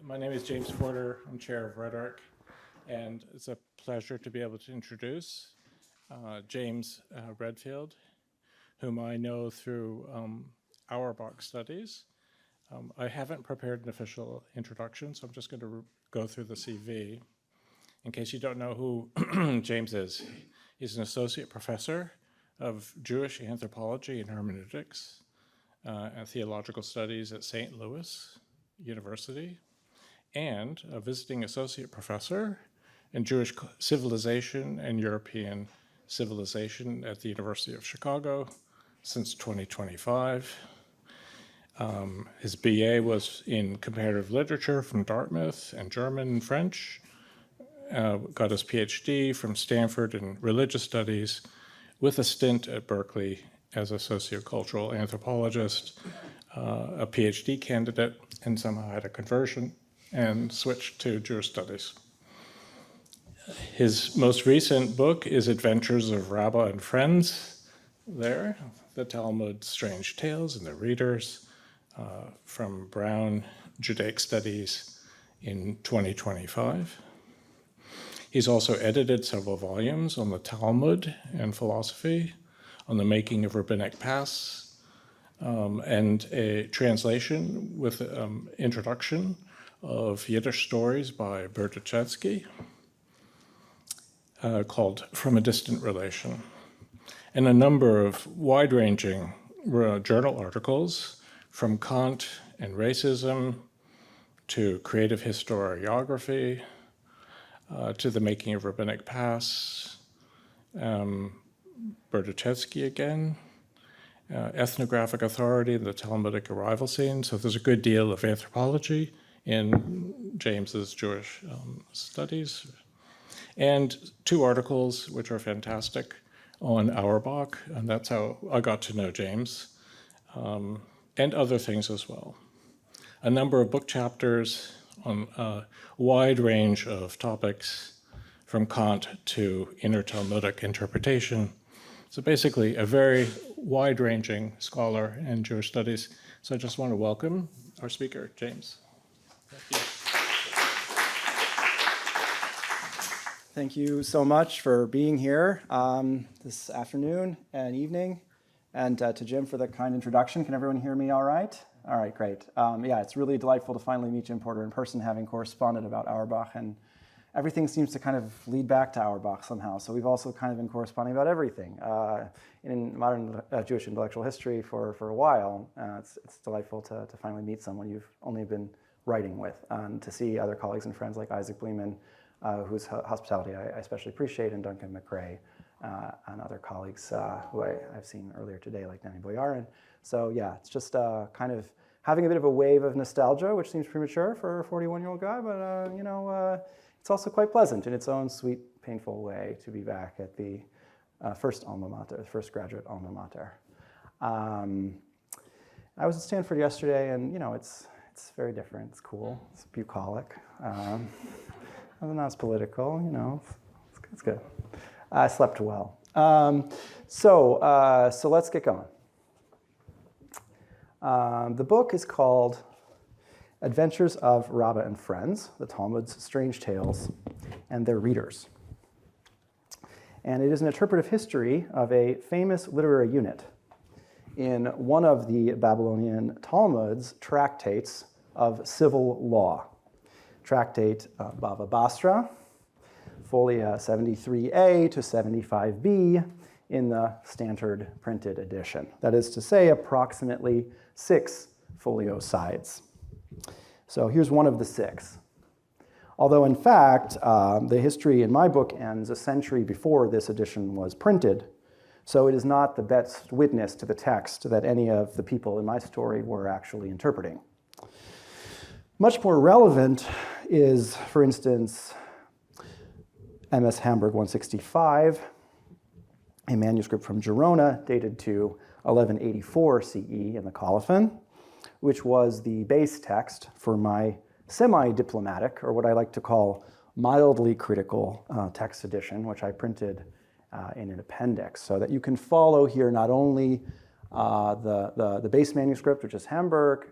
My name is James Porter. I'm chair of Rhetoric, and it's a pleasure to be able to introduce James Redfield, whom I know through Auerbach studies. I haven't prepared an official introduction, so I'm just going to go through the CV. In case you don't know who James is, he's an associate professor of Jewish anthropology and hermeneutics and theological studies at St. Louis University, and a visiting associate professor in Jewish civilization and European civilization at the University of Chicago since 2025. His BA was in comparative literature from Dartmouth and German and French. Got his PhD from Stanford in religious studies with a stint at Berkeley as a sociocultural anthropologist, a PhD candidate, and somehow had a conversion and switched to Jewish studies. His most recent book is Adventures of Rabbah Friends, the Talmud Strange Tales and the Readers, from Brown Judaic Studies in 2025. He's also edited several volumes on the Talmud and philosophy, on the making of rabbinic pasts, and a translation with introduction of Yiddish stories by Berdichevsky called From a Distant Relation, and a number of wide-ranging journal articles from Kant and racism to creative historiography to the making of rabbinic pasts, Berdichevsky again, ethnographic authority in the Talmudic arrival scene. So there's a good deal of anthropology in James's Jewish studies, and two articles which are fantastic on Auerbach, and that's how I got to know James, and other things as well. A number of book chapters on a wide range of topics from Kant to inner Talmudic interpretation. So basically a very wide-ranging scholar in Jewish studies. So I just want to welcome our speaker, James. Thank you. Thank you so much for being here this afternoon and evening, and to Jim for the kind introduction. Can everyone hear me all right? All right, great. Yeah, it's really delightful to finally meet Jim Porter in person, having corresponded about Auerbach, and everything seems to kind of lead back to Auerbach somehow. So we've also kind of been corresponding about everything in modern Jewish intellectual history for a while. It's delightful to finally meet someone you've only been writing with, and to see other colleagues and friends like Isaac Bleeman, whose hospitality I especially appreciate, and Duncan McRae, and other colleagues who I've seen earlier today, like Danny Boyarin. So yeah, it's just kind of having a bit of a wave of nostalgia, which seems premature for a 41-year-old guy, but it's also quite pleasant in its own sweet, painful way to be back at the first alma mater, the first graduate alma mater. I was at Stanford yesterday, and it's very different. It's cool. It's bucolic. Not as political. It's good. I slept well. So let's get going. The book is called Adventures of Rabbah Friends, the Talmud's Strange Tales and Their Readers. And it is an interpretive history of a famous literary unit in one of the Babylonian Talmud's tractates of civil law. Tractate Bava Basra, folia 73a to 75b in the standard printed edition. That is to say, approximately 6 folio sides. So here's one of the 6. Although in fact, the history in my book ends a century before this edition was printed, so it is not the best witness to the text that any of the people in my story were actually interpreting. Much more relevant is, for instance, MS Hamburg 165, a manuscript from Gerona dated to 1184 CE in the Colophon, which was the base text for my semi-diplomatic, or what I like to call mildly critical text edition, which I printed in an appendix, so that you can follow here not only the base manuscript, which is Hamburg,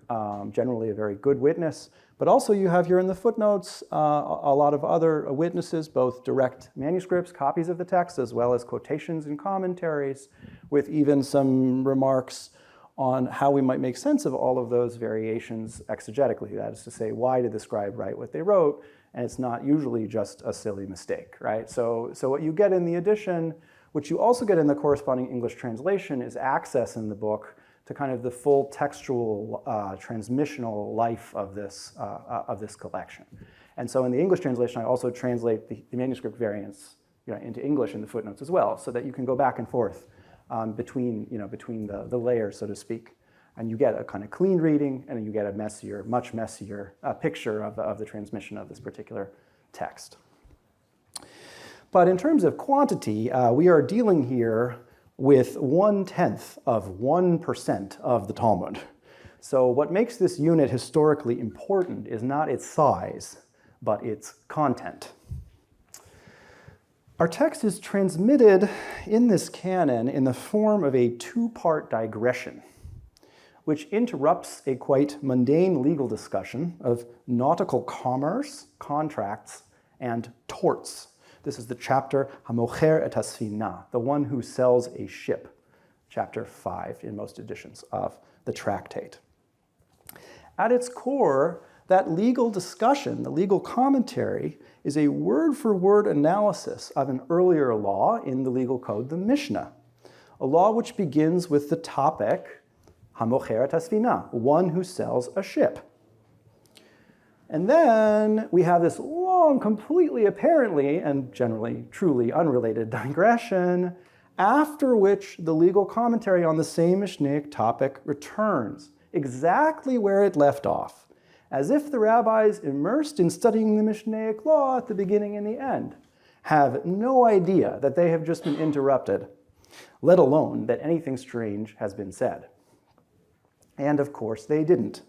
generally a very good witness. But also you have here in the footnotes a lot of other witnesses, both direct manuscripts, copies of the text, as well as quotations and commentaries, with even some remarks on how we might make sense of all of those variations exegetically. That is to say, why did the scribe write what they wrote? And it's not usually just a silly mistake, right? So what you get in the edition, which you also get in the corresponding English translation, is access in the book to kind of the full textual, transmissional life of this collection. And so in the English translation, I also translate the manuscript variants into English in the footnotes as well, so that you can go back and forth between the layers, so to speak. And you get a kind of clean reading, and you get a messier, much messier picture of the transmission of this particular text. But in terms of quantity, we are dealing here with 1/10 of 1% of the Talmud. So what makes this unit historically important is not its size, but its content. Our text is transmitted in this canon in the form of a two-part digression, which interrupts a quite mundane legal discussion of nautical commerce, contracts, and torts. This is the chapter Hamocher et Hasfina, the one who sells a ship, chapter 5 in most editions of the tractate. At its core, that legal discussion, the legal commentary, is a word-for-word analysis of an earlier law in the legal code, the Mishnah, a law which begins with the topic Hamocher et Hasfina, one who sells a ship. And then we have this long, completely apparently, and generally truly unrelated digression, after which the legal commentary on the same Mishnaic topic returns, exactly where it left off, as if the rabbis immersed in studying the Mishnaic law at the beginning and the end have no idea that they have just been interrupted, let alone that anything strange has been said. And of course they didn't.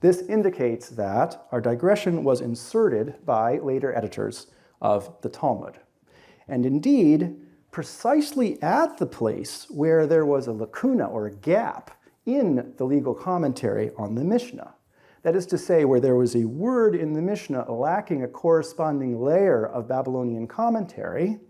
This indicates that our digression was inserted by later editors of the Talmud. And indeed, precisely at the place where there was a lacuna or a gap in the legal commentary on the Mishnah. That is to say, where there was a word in the Mishnah lacking a corresponding layer of Babylonian commentary,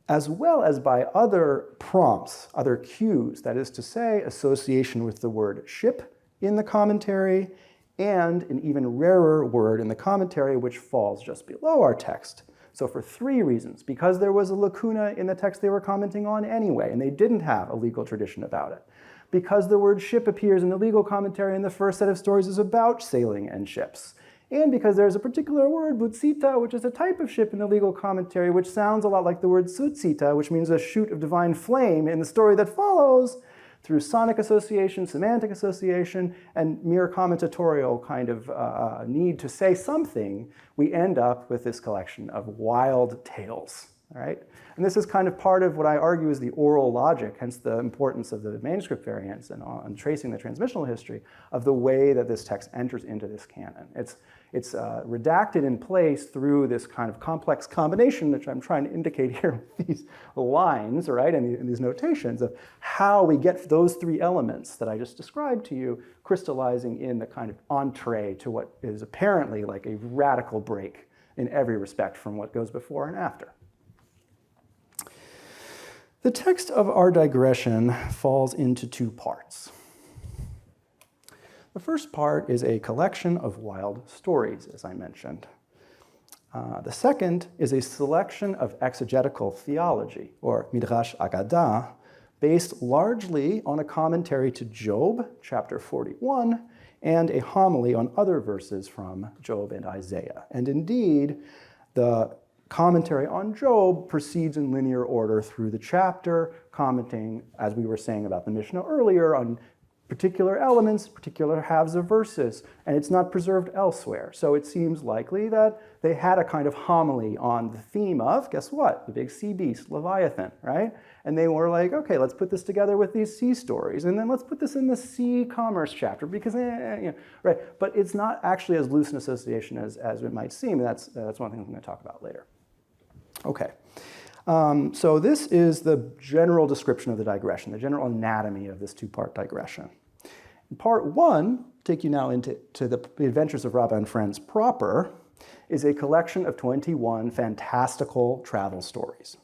as well as by other prompts, other cues, that is to say, association with the word ship in the commentary, and an even rarer word in the commentary which falls just below our text. So for three reasons: because there was a lacuna in the text they were commenting on anyway, and they didn't have a legal tradition about it; because the word ship appears in the legal commentary and the first set of stories is about sailing and ships; and because there's a particular word, butsita, which is a type of ship in the legal commentary, which sounds a lot like the word sutsita, which means a shoot of divine flame in the story that follows. Through sonic association, semantic association, and mere commentatorial kind of need to say something, we end up with this collection of wild tales, all right? And this is kind of part of what I argue is the oral logic, hence the importance of the manuscript variants and on tracing the transmissional history of the way that this text enters into this canon. It's redacted in place through this kind of complex combination, which I'm trying to indicate here with these lines, right, and these notations of how we get those three elements that I just described to you, crystallizing in the kind of entree to what is apparently like a radical break in every respect from what goes before and after. The text of our digression falls into two parts. The first part is a collection of wild stories, as I mentioned. The second is a selection of exegetical theology, or midrash agadah, based largely on a commentary to Job, chapter 41, and a homily on other verses from Job and Isaiah. And indeed, the commentary on Job proceeds in linear order through the chapter, commenting, as we were saying about the Mishnah earlier, on particular elements, particular halves of verses, and it's not preserved elsewhere. So it seems likely that they had a kind of homily on the theme of, guess what, the big sea beast, Leviathan, right? And they were like, okay, let's put this together with these sea stories, and then let's put this in the sea commerce chapter, because, right? But it's not actually as loose an association as it might seem, and that's one thing I'm going to talk about later. Okay. So this is the general description of the digression, the general anatomy of this two-part digression. In part one, take you now into the Adventures of Rabbah and Friends proper, is a collection of 21 fantastical travel stories.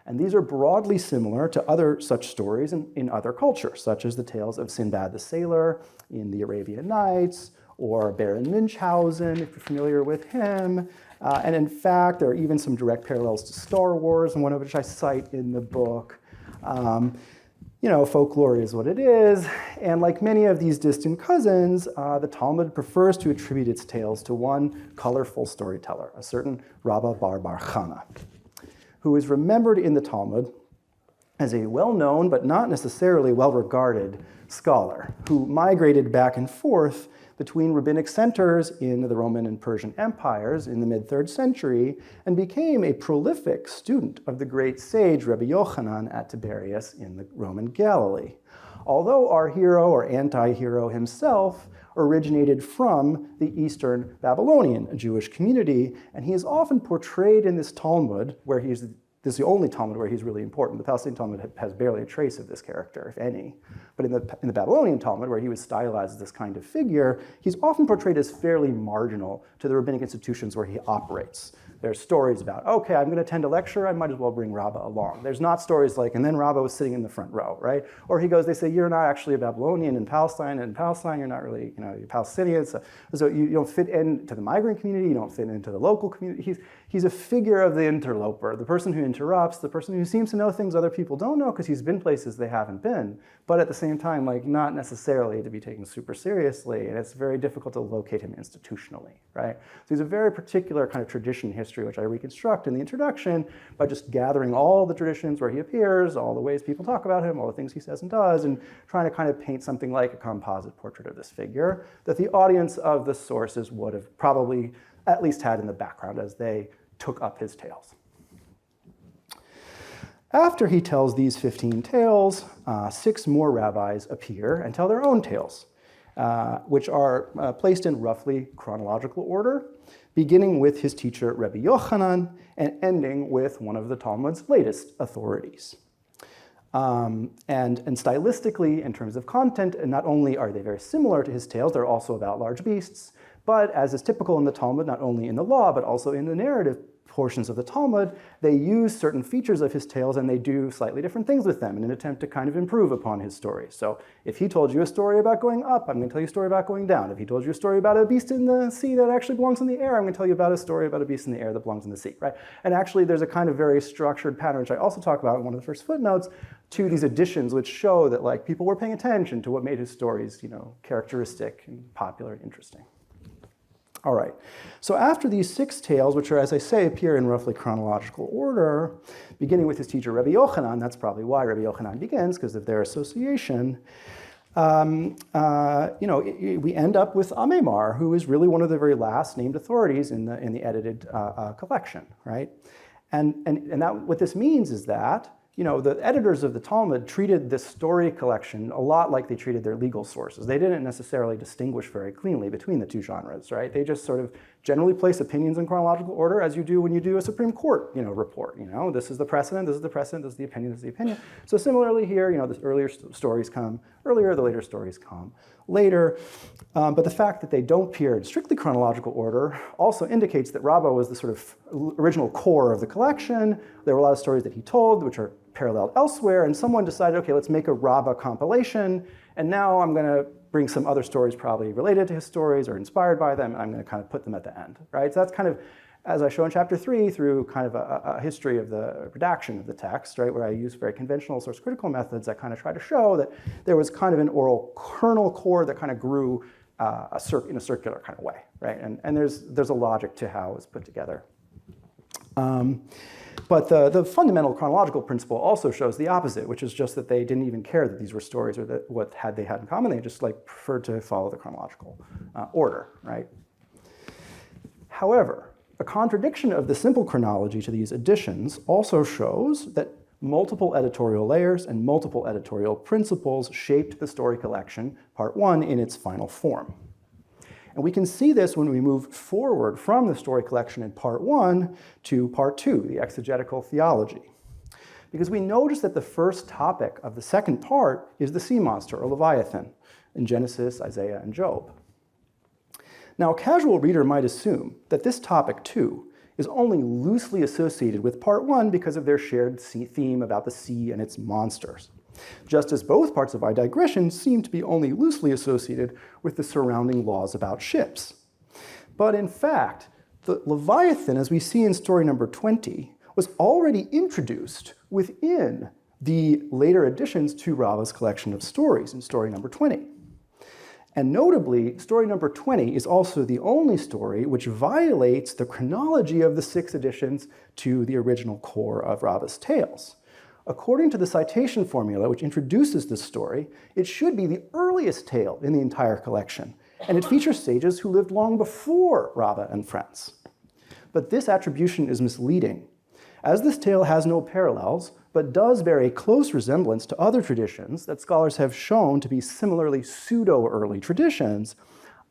And these are broadly similar to other such stories in other cultures, such as the tales of Sinbad the Sailor in the Arabian Nights, or Baron Munchausen, if you're familiar with him. And in fact, there are even some direct parallels to Star Wars, and one of which I cite in the book. Folklore is what it is, and like many of these distant cousins, the Talmud prefers to attribute its tales to one colorful storyteller, a certain Rabbah bar Chana, who is remembered in the Talmud as a well-known but not necessarily well-regarded scholar who migrated back and forth between rabbinic centers in the Roman and Persian empires in the mid-3rd century and became a prolific student of the great sage Rabbi Yochanan at Tiberias in the Roman Galilee. Although our hero or anti-hero himself originated from the Eastern Babylonian Jewish community, and he is often portrayed in this Talmud, where this is the only Talmud where he's really important. The Palestinian Talmud has barely a trace of this character, if any. But in the Babylonian Talmud, where he was stylized as this kind of figure, he's often portrayed as fairly marginal to the rabbinic institutions where he operates. There's stories about, okay, I'm going to attend a lecture, I might as well bring Rabbah along. There's not stories like, and then Rabbah was sitting in the front row, right? Or they say, you're not actually a Babylonian in Palestine, and in Palestine you're not really, you're Palestinian, so you don't fit into the migrant community, you don't fit into the local community. He's a figure of the interloper, the person who interrupts, the person who seems to know things other people don't know because he's been places they haven't been, but at the same time, not necessarily to be taken super seriously, and it's very difficult to locate him institutionally, right? So he's a very particular kind of tradition history, which I reconstruct in the introduction by just gathering all the traditions where he appears, all the ways people talk about him, all the things he says and does, and trying to kind of paint something like a composite portrait of this figure that the audience of the sources would have probably at least had in the background as they took up his tales. After he tells these 15 tales, 6 more rabbis appear and tell their own tales, which are placed in roughly chronological order, beginning with his teacher Rabbi Yochanan and ending with one of the Talmud's latest authorities. And stylistically, in terms of content, and not only are they very similar to his tales, they're also about large beasts, but as is typical in the Talmud, not only in the law, but also in the narrative portions of the Talmud, they use certain features of his tales and they do slightly different things with them in an attempt to kind of improve upon his stories. So if he told you a story about going up, I'm going to tell you a story about going down. If he told you a story about a beast in the sea that actually belongs in the air, I'm going to tell you about a story about a beast in the air that belongs in the sea, right? And actually there's a kind of very structured pattern, which I also talk about in one of the first footnotes, to these additions which show that people were paying attention to what made his stories, characteristic and popular and interesting. All right, so after these 6 tales, which are, as I say, appear in roughly chronological order, beginning with his teacher Rabbi Yochanan, that's probably why Rabbi Yochanan begins, because of their association, we end up with Amemar, who is really one of the very last named authorities in the edited collection, right? And what this means is that the editors of the Talmud treated this story collection a lot like they treated their legal sources. They didn't necessarily distinguish very cleanly between the two genres, right? They just sort of generally place opinions in chronological order as you do when you do a Supreme Court, report. This is the precedent, this is the precedent, this is the opinion, this is the opinion. So similarly here, the earlier stories come earlier, the later stories come later. But the fact that they don't appear in strictly chronological order also indicates that Rabbah was the sort of original core of the collection. There were a lot of stories that he told, which are paralleled elsewhere, and someone decided, okay, let's make a Rabbah compilation, and now I'm going to bring some other stories probably related to his stories or inspired by them, and I'm going to kind of put them at the end, right? So that's kind of, as I show in chapter 3, through kind of a history of the redaction of the text, right, where I use very conventional source critical methods, I kind of try to show that there was kind of an oral kernel core that kind of grew in a circular kind of way, right? And there's a logic to how it was put together. But the fundamental chronological principle also shows the opposite, which is just that they didn't even care that these were stories or that what they had in common. They just preferred to follow the chronological order, right? However, a contradiction of the simple chronology to these additions also shows that multiple editorial layers and multiple editorial principles shaped the story collection, part 1, in its final form. And we can see this when we move forward from the story collection in part 1 to part 2, the exegetical theology. Because we notice that the first topic of the second part is the sea monster, or Leviathan, in Genesis, Isaiah, and Job. Now, a casual reader might assume that this topic, too, is only loosely associated with part 1 because of their shared theme about the sea and its monsters, just as both parts of our digression seem to be only loosely associated with the surrounding laws about ships. But in fact, the Leviathan, as we see in story number 20, was already introduced within the later additions to Rabbah's collection of stories in story number 20. And notably, story number 20 is also the only story which violates the chronology of the 6 additions to the original core of Rabbah's tales. According to the citation formula which introduces this story, it should be the earliest tale in the entire collection, and it features sages who lived long before Rabbah and Friends. But this attribution is misleading, as this tale has no parallels, but does bear a close resemblance to other traditions that scholars have shown to be similarly pseudo-early traditions.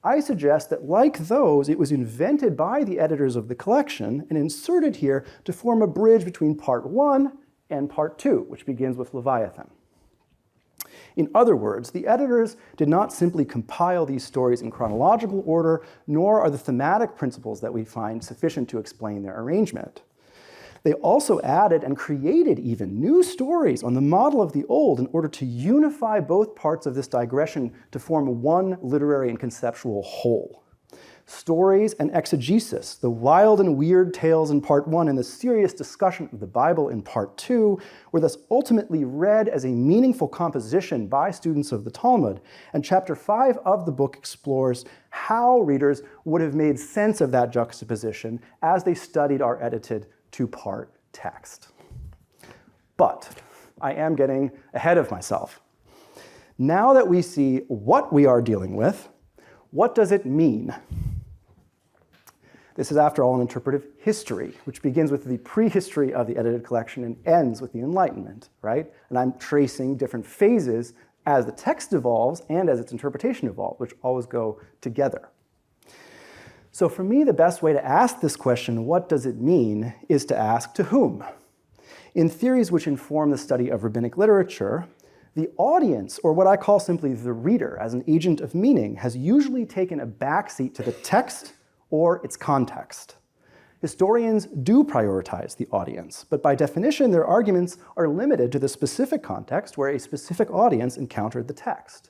I suggest that, like those, it was invented by the editors of the collection and inserted here to form a bridge between part 1 and part 2, which begins with Leviathan. In other words, the editors did not simply compile these stories in chronological order, nor are the thematic principles that we find sufficient to explain their arrangement. They also added and created even new stories on the model of the old in order to unify both parts of this digression to form one literary and conceptual whole. Stories and exegesis, the wild and weird tales in part 1 and the serious discussion of the Bible in part 2, were thus ultimately read as a meaningful composition by students of the Talmud, and chapter 5 of the book explores how readers would have made sense of that juxtaposition as they studied our edited two-part text. But I am getting ahead of myself. Now that we see what we are dealing with, what does it mean? This is, after all, an interpretive history, which begins with the prehistory of the edited collection and ends with the Enlightenment, right? And I'm tracing different phases as the text evolves and as its interpretation evolves, which always go together. So for me, the best way to ask this question, what does it mean, is to ask to whom? In theories which inform the study of rabbinic literature, the audience, or what I call simply the reader as an agent of meaning, has usually taken a backseat to the text or its context. Historians do prioritize the audience, but by definition, their arguments are limited to the specific context where a specific audience encountered the text.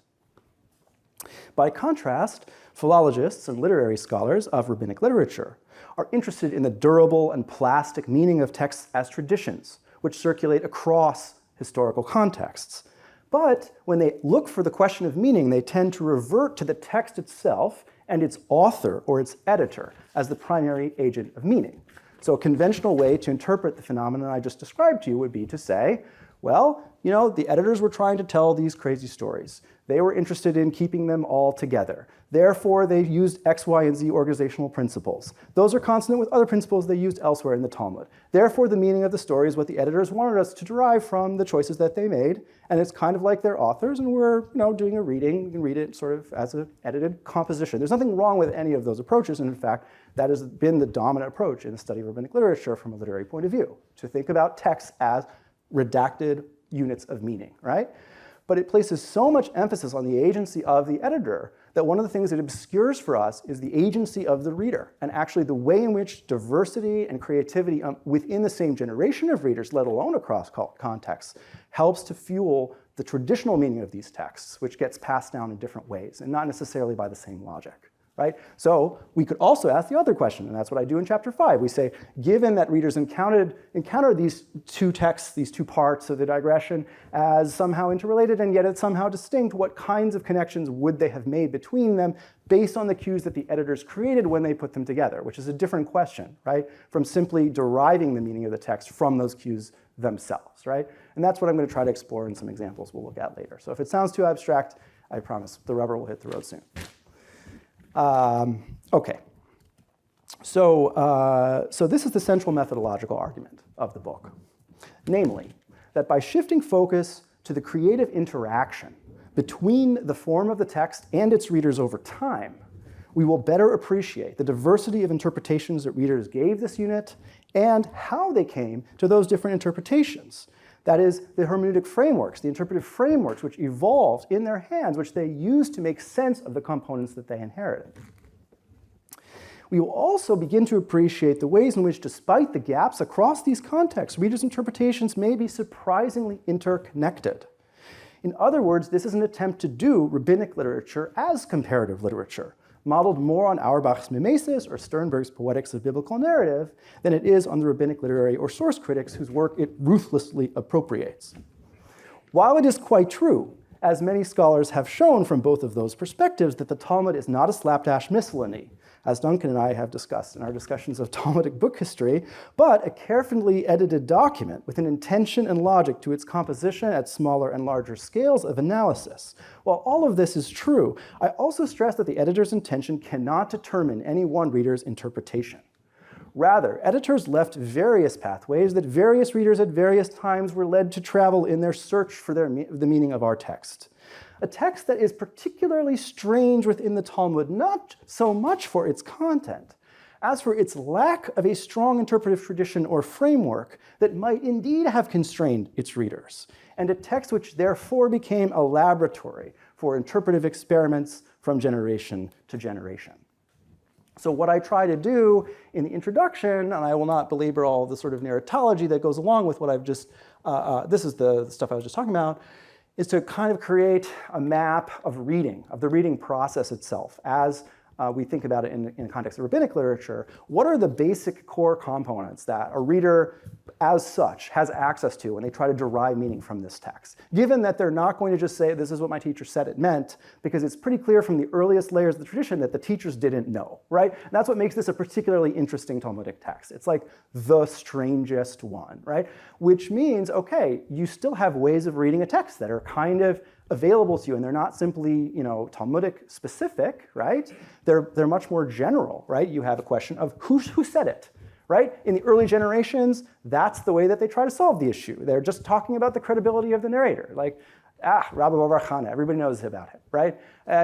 By contrast, philologists and literary scholars of rabbinic literature are interested in the durable and plastic meaning of texts as traditions, which circulate across historical contexts. But when they look for the question of meaning, they tend to revert to the text itself and its author or its editor as the primary agent of meaning. So a conventional way to interpret the phenomenon I just described to you would be to say, well, the editors were trying to tell these crazy stories. They were interested in keeping them all together. Therefore, they used X, Y, and Z organizational principles. Those are consonant with other principles they used elsewhere in the Talmud. Therefore, the meaning of the story is what the editors wanted us to derive from the choices that they made, and it's kind of like their authors, and we're doing a reading. You can read it sort of as an edited composition. There's nothing wrong with any of those approaches, and in fact, that has been the dominant approach in the study of rabbinic literature from a literary point of view, to think about texts as redacted units of meaning, right? But it places so much emphasis on the agency of the editor that one of the things it obscures for us is the agency of the reader, and actually the way in which diversity and creativity within the same generation of readers, let alone across contexts, helps to fuel the traditional meaning of these texts, which gets passed down in different ways, and not necessarily by the same logic. Right? So we could also ask the other question, and that's what I do in chapter 5. We say, given that readers encounter these two texts, these two parts of the digression as somehow interrelated and yet it's somehow distinct, what kinds of connections would they have made between them based on the cues that the editors created when they put them together, which is a different question, right? From simply deriving the meaning of the text from those cues themselves, right? And that's what I'm going to try to explore in some examples we'll look at later. So if it sounds too abstract, I promise the rubber will hit the road soon. Okay, so this is the central methodological argument of the book, namely that by shifting focus to the creative interaction between the form of the text and its readers over time, we will better appreciate the diversity of interpretations that readers gave this unit and how they came to those different interpretations. That is, the hermeneutic frameworks, the interpretive frameworks which evolved in their hands, which they used to make sense of the components that they inherited. We will also begin to appreciate the ways in which, despite the gaps across these contexts, readers' interpretations may be surprisingly interconnected. In other words, this is an attempt to do rabbinic literature as comparative literature, modeled more on Auerbach's mimesis or Sternberg's poetics of biblical narrative than it is on the rabbinic literary or source critics whose work it ruthlessly appropriates. While it is quite true, as many scholars have shown from both of those perspectives, that the Talmud is not a slapdash miscellany, as Duncan and I have discussed in our discussions of Talmudic book history, but a carefully edited document with an intention and logic to its composition at smaller and larger scales of analysis. While all of this is true, I also stress that the editor's intention cannot determine any one reader's interpretation. Rather, editors left various pathways that various readers at various times were led to travel in their search for the meaning of our text. A text that is particularly strange within the Talmud, not so much for its content, as for its lack of a strong interpretive tradition or framework that might indeed have constrained its readers, and a text which therefore became a laboratory for interpretive experiments from generation to generation. So what I try to do in the introduction, and I will not belabor all the sort of narratology that goes along with what I've just, this is the stuff I was just talking about, is to kind of create a map of reading, of the reading process itself as we think about it in the context of rabbinic literature. What are the basic core components that a reader as such has access to when they try to derive meaning from this text? Given that they're not going to just say, this is what my teacher said it meant, because it's pretty clear from the earliest layers of the tradition that the teachers didn't know, right? And that's what makes this a particularly interesting Talmudic text. It's like the strangest one, right? Which means, okay, you still have ways of reading a text that are kind of available to you, and they're not simply, Talmudic specific, right? They're much more general, right? You have a question of who said it, right? In the early generations, that's the way that they try to solve the issue. They're just talking about the credibility of the narrator, like, Rabbi Bar Chana, everybody knows about him, right?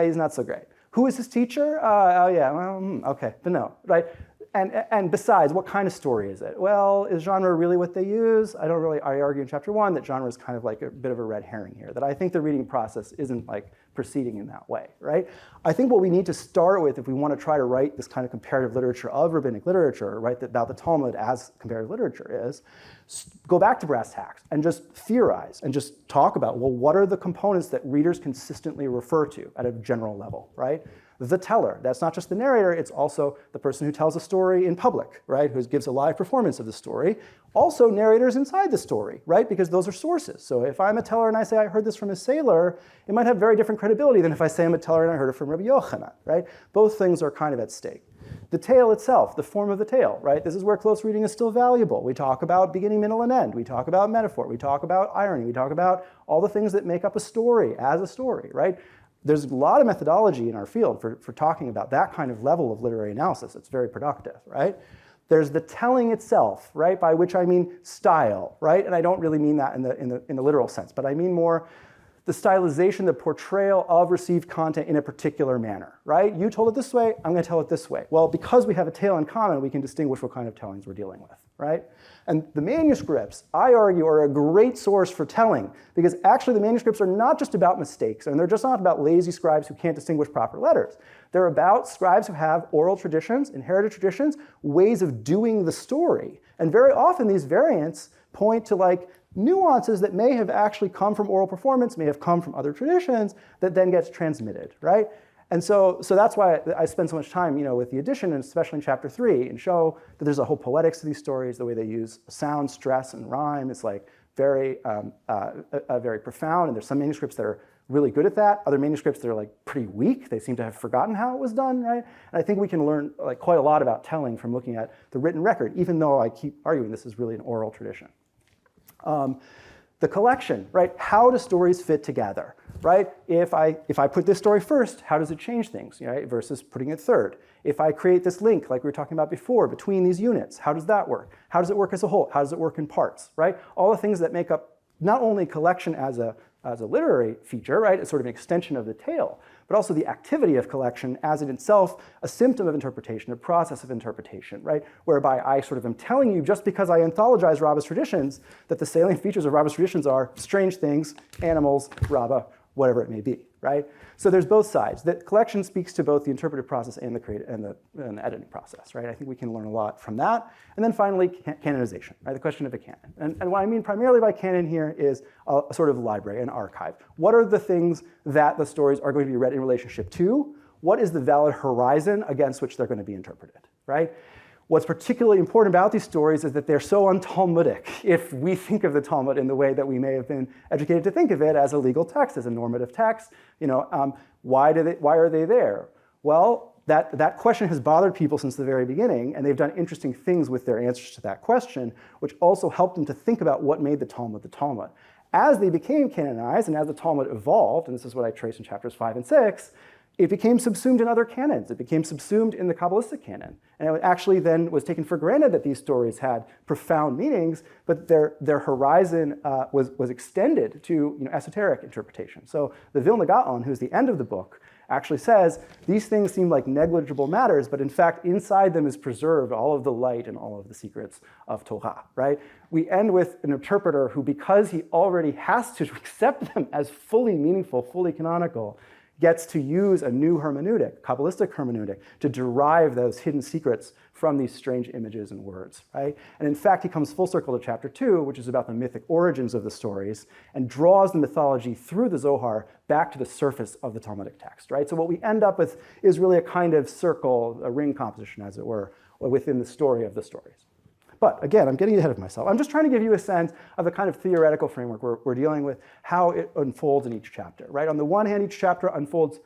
He's not so great. Who is his teacher? Okay, but no, right? And besides, what kind of story is it? Well, is genre really what they use? I argue in chapter 1 that genre is kind of like a bit of a red herring here, that I think the reading process isn't like proceeding in that way, right? I think what we need to start with if we want to try to write this kind of comparative literature of rabbinic literature, right, about the Talmud as comparative literature is, go back to brass tacks and just theorize and just talk about, well, what are the components that readers consistently refer to at a general level, right? The teller, that's not just the narrator, it's also the person who tells a story in public, right, who gives a live performance of the story. Also narrators inside the story, right, because those are sources. So if I'm a teller and I say I heard this from a sailor, it might have very different credibility than if I say I'm a teller and I heard it from Rabbi Yochanan, right? Both things are kind of at stake. The tale itself, the form of the tale, right? This is where close reading is still valuable. We talk about beginning, middle, and end. We talk about metaphor. We talk about irony. We talk about all the things that make up a story as a story, right? There's a lot of methodology in our field for talking about that kind of level of literary analysis. It's very productive, right? There's the telling itself, right? By which I mean style, right? And I don't really mean that in the literal sense, but I mean more the stylization, the portrayal of received content in a particular manner, right? You told it this way, I'm going to tell it this way. Well, because we have a tale in common, we can distinguish what kind of tellings we're dealing with, right? And the manuscripts, I argue, are a great source for telling, because actually the manuscripts are not just about mistakes, and they're just not about lazy scribes who can't distinguish proper letters. They're about scribes who have oral traditions, inherited traditions, ways of doing the story. And very often these variants point to like nuances that may have actually come from oral performance, may have come from other traditions, that then gets transmitted, right? And so that's why I spend so much time, with the edition, and especially in chapter 3, and show that there's a whole poetics to these stories, the way they use sound, stress, and rhyme is like very profound. And there's some manuscripts that are really good at that. Other manuscripts that are like pretty weak. They seem to have forgotten how it was done, right? And I think we can learn like quite a lot about telling from looking at the written record, even though I keep arguing this is really an oral tradition. The collection, right? How do stories fit together, right? If I put this story first, how does it change things, right? Versus putting it third. If I create this link, like we were talking about before, between these units, how does that work? How does it work as a whole? How does it work in parts, right? All the things that make up not only collection as a as a literary feature, right? It's sort of an extension of the tale, but also the activity of collection as in itself a symptom of interpretation, a process of interpretation, right? Whereby I sort of am telling you, just because I anthologize Rabbah's traditions, that the salient features of Rabbah's traditions are strange things, animals, Rabbah, whatever it may be, right? So there's both sides. The collection speaks to both the interpretive process and the editing process, right? I think we can learn a lot from that. And then finally, canonization, right? The question of a canon. And what I mean primarily by canon here is a sort of library, an archive. What are the things that the stories are going to be read in relationship to? What is the valid horizon against which they're going to be interpreted, right? What's particularly important about these stories is that they're so un-Talmudic, if we think of the Talmud in the way that we may have been educated to think of it as a legal text, as a normative text. Why are they there? Well, that question has bothered people since the very beginning, and they've done interesting things with their answers to that question, which also helped them to think about what made the Talmud the Talmud. As they became canonized, and as the Talmud evolved, and this is what I trace in chapters 5 and 6, it became subsumed in other canons. It became subsumed in the Kabbalistic canon. And it actually then was taken for granted that these stories had profound meanings, but their horizon was extended to esoteric interpretation. So the Vilna Gaon, who's the end of the book, actually says, these things seem like negligible matters, but in fact, inside them is preserved all of the light and all of the secrets of Torah, right? We end with an interpreter who, because he already has to accept them as fully meaningful, fully canonical, gets to use a new hermeneutic, Kabbalistic hermeneutic, to derive those hidden secrets from these strange images and words, right? And in fact, he comes full circle to chapter 2, which is about the mythic origins of the stories, and draws the mythology through the Zohar back to the surface of the Talmudic text, right? So what we end up with is really a kind of circle, a ring composition, as it were, within the story of the stories. But again, I'm getting ahead of myself. I'm just trying to give you a sense of the kind of theoretical framework we're dealing with, how it unfolds in each chapter, right? On the one hand, each chapter unfolds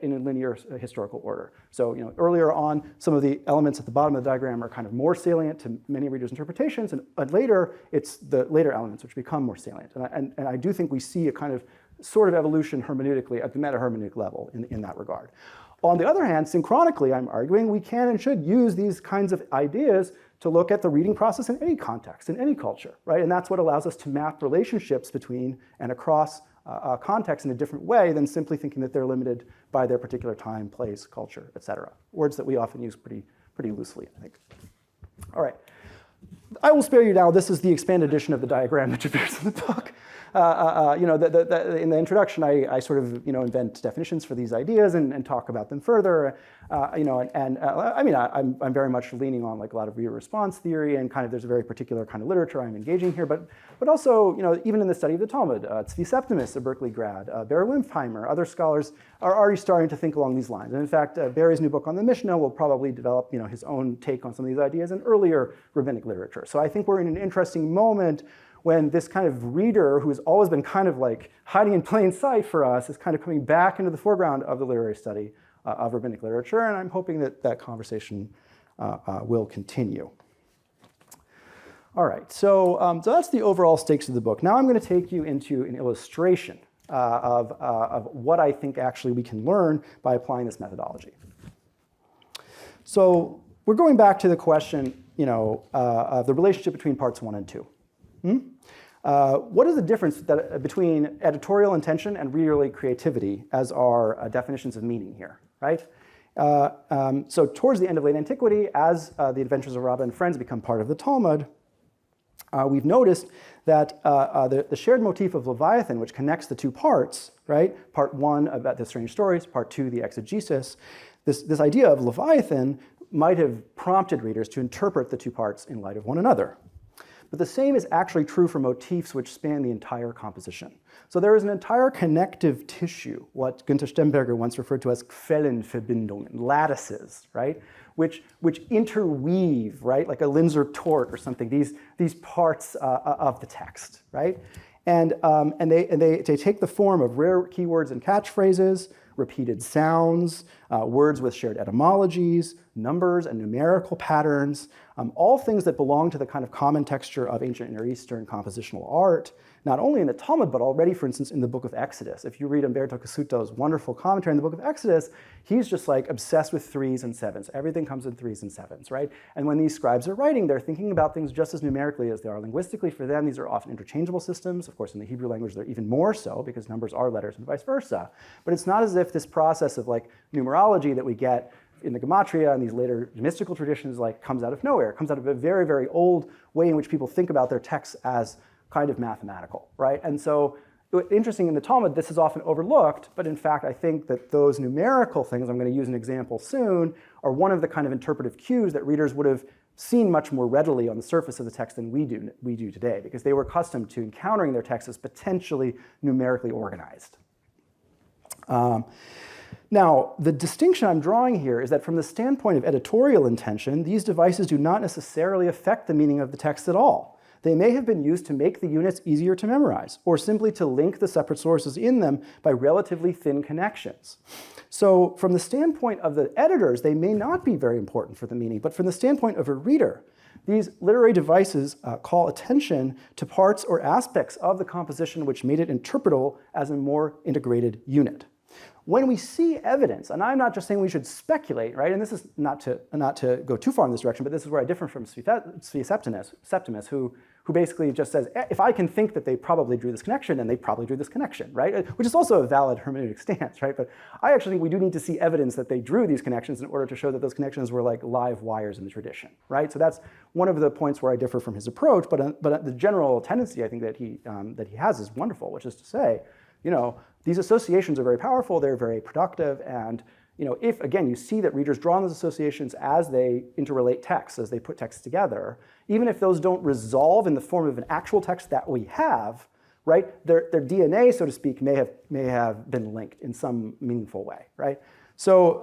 in a linear historical order. So earlier on, some of the elements at the bottom of the diagram are kind of more salient to many readers' interpretations, and later, it's the later elements which become more salient. And I do think we see a kind of sort of evolution hermeneutically at the meta-hermeneutic level in that regard. On the other hand, synchronically, I'm arguing we can and should use these kinds of ideas to look at the reading process in any context, in any culture, right? And that's what allows us to map relationships between and across context in a different way than simply thinking that they're limited by their particular time, place, culture, et cetera. Words that we often use pretty loosely, I think. All right. I will spare you now. This is the expanded edition of the diagram that appears in the book. In the introduction, I sort of invent definitions for these ideas and talk about them further. I'm very much leaning on like a lot of reader response theory, and kind of there's a very particular kind of literature I'm engaging here. But also even in the study of the Talmud, Tzvi Septimus, a Berkeley grad, Barry Wimpheimer, other scholars are already starting to think along these lines. And in fact, Barry's new book on the Mishnah will probably develop his own take on some of these ideas in earlier rabbinic literature. So I think we're in an interesting moment when this kind of reader who has always been kind of like hiding in plain sight for us is kind of coming back into the foreground of the literary study of rabbinic literature, and I'm hoping that conversation will continue. All right, so that's the overall stakes of the book. Now I'm going to take you into an illustration of what I think actually we can learn by applying this methodology. So we're going back to the question, of the relationship between parts 1 and 2. What is the difference between editorial intention and readerly creativity as our definitions of meaning here, right? So towards the end of late antiquity, as the Adventures of Rabbah and Friends become part of the Talmud, we've noticed that the shared motif of Leviathan, which connects the two parts, right? Part 1 about the strange stories, part 2 the exegesis, this idea of Leviathan might have prompted readers to interpret the two parts in light of one another. But the same is actually true for motifs which span the entire composition. So there is an entire connective tissue, what Günther Stemberger once referred to as Quellenverbindungen, lattices, right? Which interweave, right? Like a Linzer tort or something, these parts of the text, right? And they take the form of rare keywords and catchphrases, repeated sounds, words with shared etymologies, numbers and numerical patterns, all things that belong to the kind of common texture of ancient Near Eastern compositional art, not only in the Talmud, but already, for instance, in the book of Exodus. If you read Umberto Cassuto's wonderful commentary in the book of Exodus, he's just like obsessed with 3s and 7s. Everything comes in 3s and 7s, right? And when these scribes are writing, they're thinking about things just as numerically as they are linguistically. For them, these are often interchangeable systems. Of course, in the Hebrew language, they're even more so because numbers are letters and vice versa. But it's not as if this process of like numerology that we get in the Gematria and these later mystical traditions like comes out of nowhere. It comes out of a very, very old way in which people think about their texts as kind of mathematical, right? And so, interesting in the Talmud, this is often overlooked, but in fact, I think that those numerical things, I'm going to use an example soon, are one of the kind of interpretive cues that readers would have seen much more readily on the surface of the text than we do today, because they were accustomed to encountering their texts as potentially numerically organized. Now, the distinction I'm drawing here is that from the standpoint of editorial intention, these devices do not necessarily affect the meaning of the text at all. They may have been used to make the units easier to memorize, or simply to link the separate sources in them by relatively thin connections. So from the standpoint of the editors, they may not be very important for the meaning, but from the standpoint of a reader, these literary devices call attention to parts or aspects of the composition which made it interpretable as a more integrated unit. When we see evidence, and I'm not just saying we should speculate, right? And this is not to go too far in this direction, but this is where I differ from Septimus, who basically just says, if I can think that they probably drew this connection, then they probably drew this connection, right? Which is also a valid hermeneutic stance, right? But I actually think we do need to see evidence that they drew these connections in order to show that those connections were like live wires in the tradition, right? So that's one of the points where I differ from his approach, but the general tendency I think that he has is wonderful, which is to say, these associations are very powerful, they're very productive, and if, again, you see that readers draw on those associations as they interrelate texts, as they put texts together, even if those don't resolve in the form of an actual text that we have, right, their DNA, so to speak, may have been linked in some meaningful way, right? So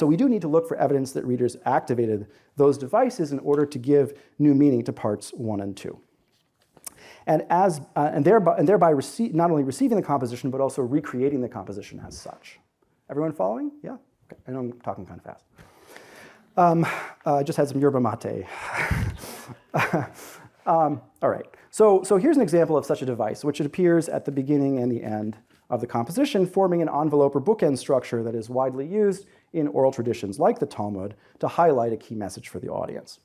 we do need to look for evidence that readers activated those devices in order to give new meaning to parts 1 and 2. And thereby not only receiving the composition, but also recreating the composition as such. Everyone following? Yeah? Okay. I know I'm talking kind of fast. I just had some yerba mate. All right. So here's an example of such a device, which it appears at the beginning and the end of the composition, forming an envelope or bookend structure that is widely used in oral traditions like the Talmud to highlight a key message for the audience.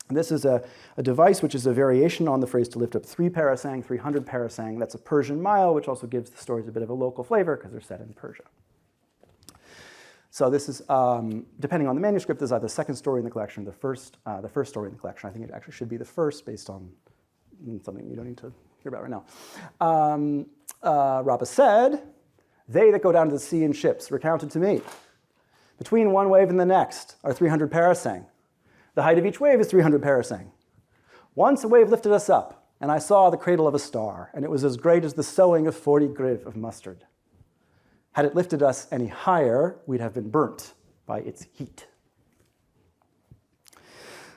And this is a device which is a variation on the phrase to lift up 3 parasang, 300 parasang. That's a Persian mile, which also gives the stories a bit of a local flavor because they're set in Persia. So this is, depending on the manuscript, this is either the second story in the collection or the first story in the collection. I think it actually should be the first based on something you don't need to hear about right now. Rabbah said, "They that go down to the sea in ships recounted to me. Between one wave and the next are 300 parasang. The height of each wave is 300 parasang. Once a wave lifted us up, and I saw the cradle of a star, and it was as great as the sowing of 40 griv of mustard. Had it lifted us any higher, we'd have been burnt by its heat."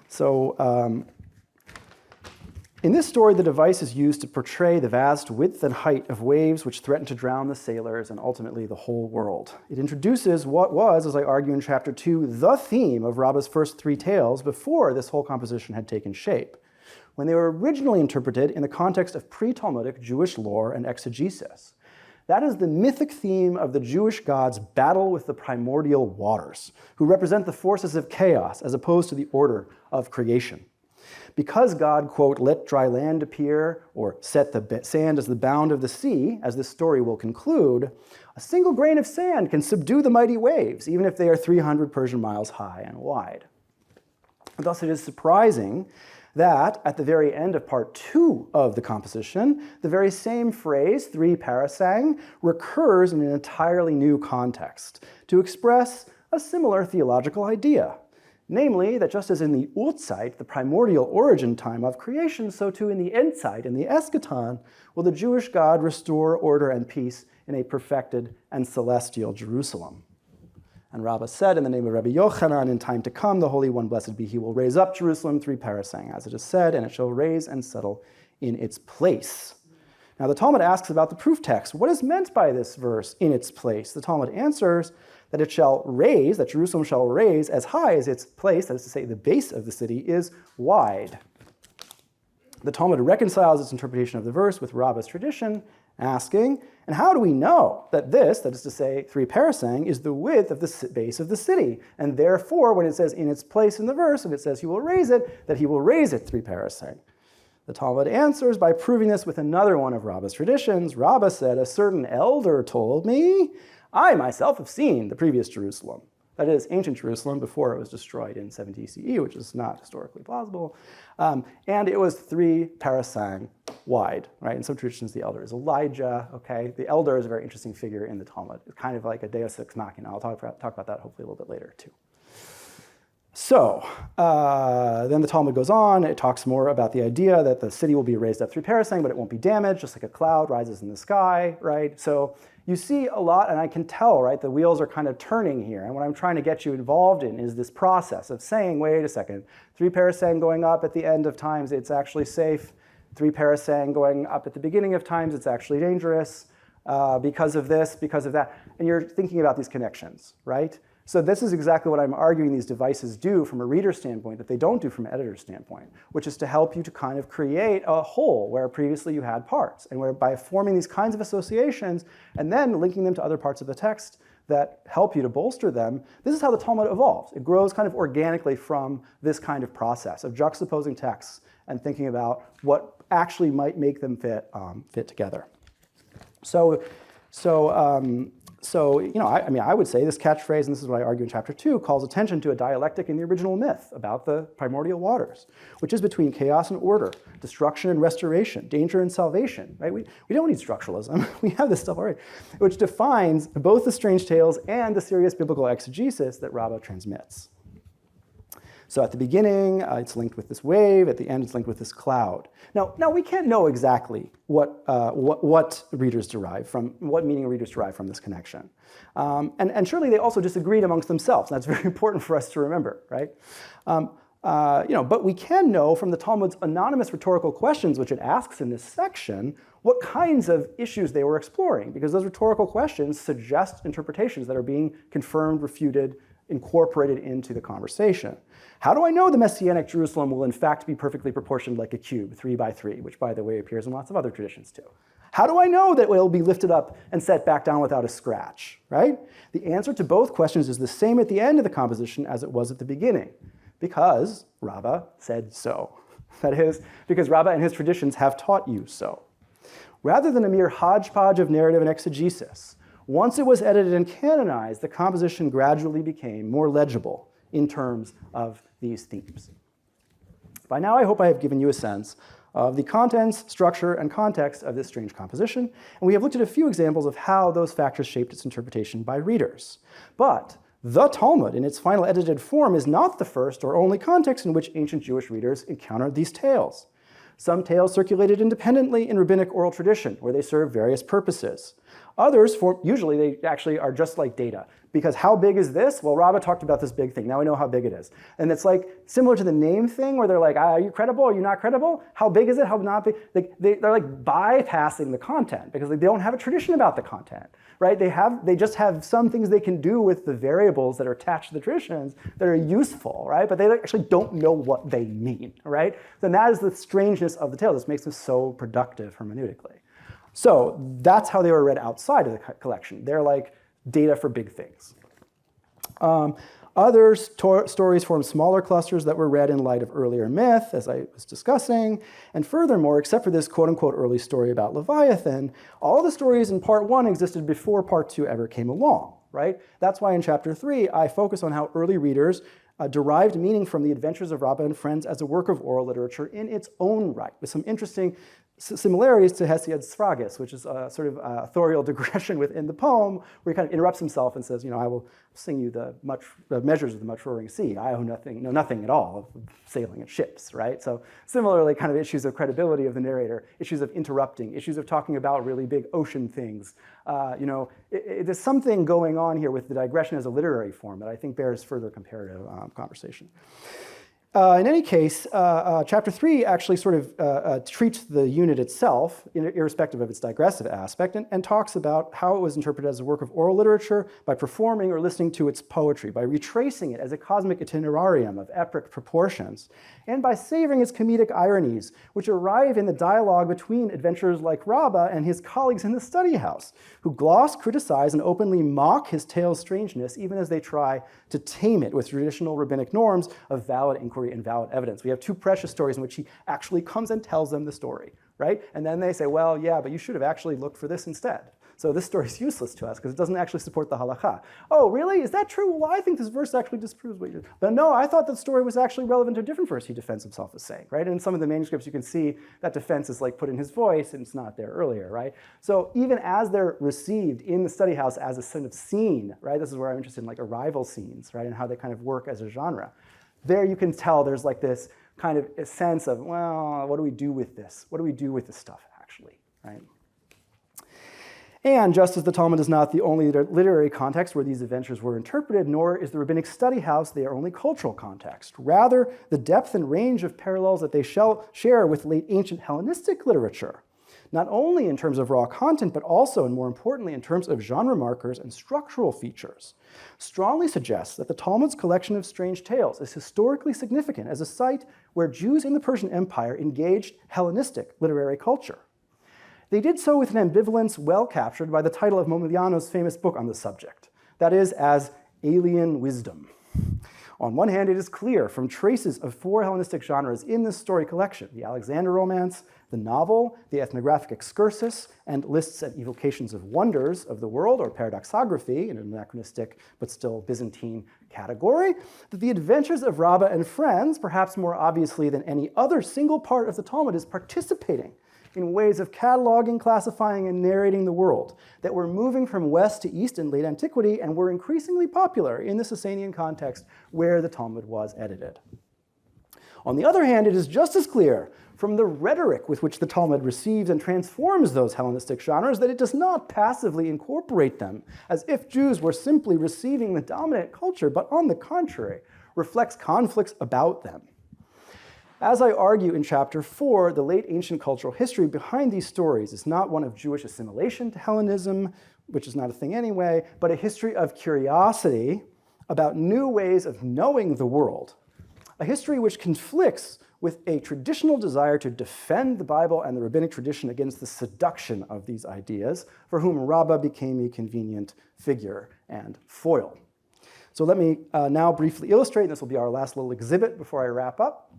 So in this story, the device is used to portray the vast width and height of waves which threaten to drown the sailors and ultimately the whole world. It introduces what was, as I argue in chapter 2, the theme of Rabbah's first 3 tales before this whole composition had taken shape, when they were originally interpreted in the context of pre-Talmudic Jewish lore and exegesis. That is the mythic theme of the Jewish gods' battle with the primordial waters, who represent the forces of chaos as opposed to the order of creation. Because God, quote, let dry land appear, or set the sand as the bound of the sea, as this story will conclude, a single grain of sand can subdue the mighty waves, even if they are 300 Persian miles high and wide. Thus, it is surprising that at the very end of part 2 of the composition, the very same phrase, 3 parasang, recurs in an entirely new context to express a similar theological idea. Namely, that just as in the Urzeit, the primordial origin time of creation, so too in the Endzeit, in the Eschaton, will the Jewish God restore order and peace in a perfected and celestial Jerusalem. And Rabbah said, in the name of Rabbi Yochanan, in time to come, the Holy One, blessed be he, will raise up Jerusalem 3 parasang, as it is said, and it shall raise and settle in its place. Now the Talmud asks about the proof text. What is meant by this verse, in its place? The Talmud answers that it shall raise, that Jerusalem shall raise as high as its place, that is to say the base of the city, is wide. The Talmud reconciles its interpretation of the verse with Rabbah's tradition, asking, and how do we know that this, that is to say 3 parasang, is the width of the base of the city? And therefore, when it says in its place in the verse, and it says he will raise it, that he will raise it 3 parasang. The Talmud answers by proving this with another one of Rabbah's traditions. Rabbah said, a certain elder told me, I myself have seen the previous Jerusalem. That is, ancient Jerusalem before it was destroyed in 70 CE, which is not historically plausible. And it was 3 parasang wide, right? In some traditions, the elder is Elijah, okay? The elder is a very interesting figure in the Talmud. It's kind of like a deus ex machina. I'll talk about that hopefully a little bit later, too. So then the Talmud goes on. It talks more about the idea that the city will be raised up 3 parasang, but it won't be damaged, just like a cloud rises in the sky, right? So you see a lot, and I can tell, right, the wheels are kind of turning here. And what I'm trying to get you involved in is this process of saying, wait a second, 3 parasang going up at the end of times, it's actually safe. 3 parasang going up at the beginning of times, it's actually dangerous because of this, because of that. And you're thinking about these connections, right? So this is exactly what I'm arguing these devices do from a reader standpoint that they don't do from an editor standpoint, which is to help you to kind of create a whole where previously you had parts, and where by forming these kinds of associations and then linking them to other parts of the text that help you to bolster them, this is how the Talmud evolves. It grows kind of organically from this kind of process of juxtaposing texts and thinking about what actually might make them fit together. So you know, I would say this catchphrase, and this is what I argue in chapter 2, calls attention to a dialectic in the original myth about the primordial waters, which is between chaos and order, destruction and restoration, danger and salvation, right? We don't need structuralism. We have this stuff already, which defines both the strange tales and the serious biblical exegesis that Rabbah transmits. So at the beginning, it's linked with this wave. At the end, it's linked with this cloud. Now we can't know exactly what readers derive from, what meaning readers derive from this connection. And surely they also disagreed amongst themselves. And that's very important for us to remember, right? But we can know from the Talmud's anonymous rhetorical questions, which it asks in this section, what kinds of issues they were exploring, because those rhetorical questions suggest interpretations that are being confirmed, refuted, incorporated into the conversation. How do I know the Messianic Jerusalem will in fact be perfectly proportioned like a cube, 3 by 3, which by the way appears in lots of other traditions too? How do I know that it will be lifted up and set back down without a scratch, right? The answer to both questions is the same at the end of the composition as it was at the beginning, because Rabbah said so. That is, because Rabbah and his traditions have taught you so. Rather than a mere hodgepodge of narrative and exegesis, once it was edited and canonized, the composition gradually became more legible in terms of these themes. By now, I hope I have given you a sense of the contents, structure, and context of this strange composition, and we have looked at a few examples of how those factors shaped its interpretation by readers. But the Talmud, in its final edited form, is not the first or only context in which ancient Jewish readers encountered these tales. Some tales circulated independently in rabbinic oral tradition, where they served various purposes. Others, usually they actually are just like data. Because how big is this? Well, Rabbah talked about this big thing. Now we know how big it is. And it's like similar to the name thing where they're like, are you credible? Are you not credible? How big is it? How not big? They're like bypassing the content because they don't have a tradition about the content, right? They just have some things they can do with the variables that are attached to the traditions that are useful, right? But they actually don't know what they mean, right? Then that is the strangeness of the tale. This makes them so productive hermeneutically. So that's how they were read outside of the collection. They're like data for big things. Other stories form smaller clusters that were read in light of earlier myth, as I was discussing. And furthermore, except for this quote-unquote early story about Leviathan, all the stories in part 1 existed before part 2 ever came along, right? That's why in chapter 3, I focus on how early readers derived meaning from the Adventures of Rabbah and Friends as a work of oral literature in its own right, with some interesting similarities to Hesiod's Sphragus, which is a sort of authorial digression within the poem, where he kind of interrupts himself and says, I will sing you the measures of the much roaring sea. I know nothing at all of sailing and ships, right? So similarly, kind of issues of credibility of the narrator, issues of interrupting, issues of talking about really big ocean things. There's something going on here with the digression as a literary form that I think bears further comparative conversation. In any case, chapter 3 actually sort of treats the unit itself, irrespective of its digressive aspect, and talks about how it was interpreted as a work of oral literature by performing or listening to its poetry, by retracing it as a cosmic itinerarium of epic proportions, and by savoring its comedic ironies, which arrive in the dialogue between adventurers like Rabbah and his colleagues in the study house, who gloss, criticize, and openly mock his tale's strangeness, even as they try to tame it with traditional rabbinic norms of valid inquiry and valid evidence. We have two precious stories in which he actually comes and tells them the story, right? And then they say, well, yeah, but you should have actually looked for this instead. So this story is useless to us because it doesn't actually support the halakha. Oh, really? Is that true? Well, I think this verse actually disproves what you did. But no, I thought the story was actually relevant to a different verse he defends himself as saying, right? And in some of the manuscripts, you can see that defense is like put in his voice and it's not there earlier, right? So even as they're received in the study house as a sort of scene, right? This is where I'm interested in like arrival scenes, right? And how they kind of work as a genre. There you can tell there's like this kind of a sense of, well, what do we do with this? What do we do with this stuff actually, right? And just as the Talmud is not the only literary context where these adventures were interpreted, nor is the rabbinic study house their only cultural context. Rather, the depth and range of parallels that they share with late ancient Hellenistic literature, not only in terms of raw content, but also, and more importantly, in terms of genre markers and structural features, strongly suggests that the Talmud's collection of strange tales is historically significant as a site where Jews in the Persian Empire engaged Hellenistic literary culture. They did so with an ambivalence well captured by the title of Momigliano's famous book on the subject, that is, as alien wisdom. On one hand, it is clear from traces of four Hellenistic genres in this story collection, the Alexander romance, the novel, the ethnographic excursus, and lists and evocations of wonders of the world, or paradoxography, in an anachronistic but still Byzantine category, that the Adventures of Rabbah and Friends, perhaps more obviously than any other single part of the Talmud, is participating in ways of cataloging, classifying, and narrating the world that were moving from west to east in late antiquity and were increasingly popular in the Sasanian context where the Talmud was edited. On the other hand, it is just as clear from the rhetoric with which the Talmud receives and transforms those Hellenistic genres that it does not passively incorporate them as if Jews were simply receiving the dominant culture, but on the contrary, reflects conflicts about them. As I argue in chapter 4, the late ancient cultural history behind these stories is not one of Jewish assimilation to Hellenism, which is not a thing anyway, but a history of curiosity about new ways of knowing the world, a history which conflicts with a traditional desire to defend the Bible and the rabbinic tradition against the seduction of these ideas, for whom Rabbah became a convenient figure and foil. So let me now briefly illustrate, and this will be our last little exhibit before I wrap up.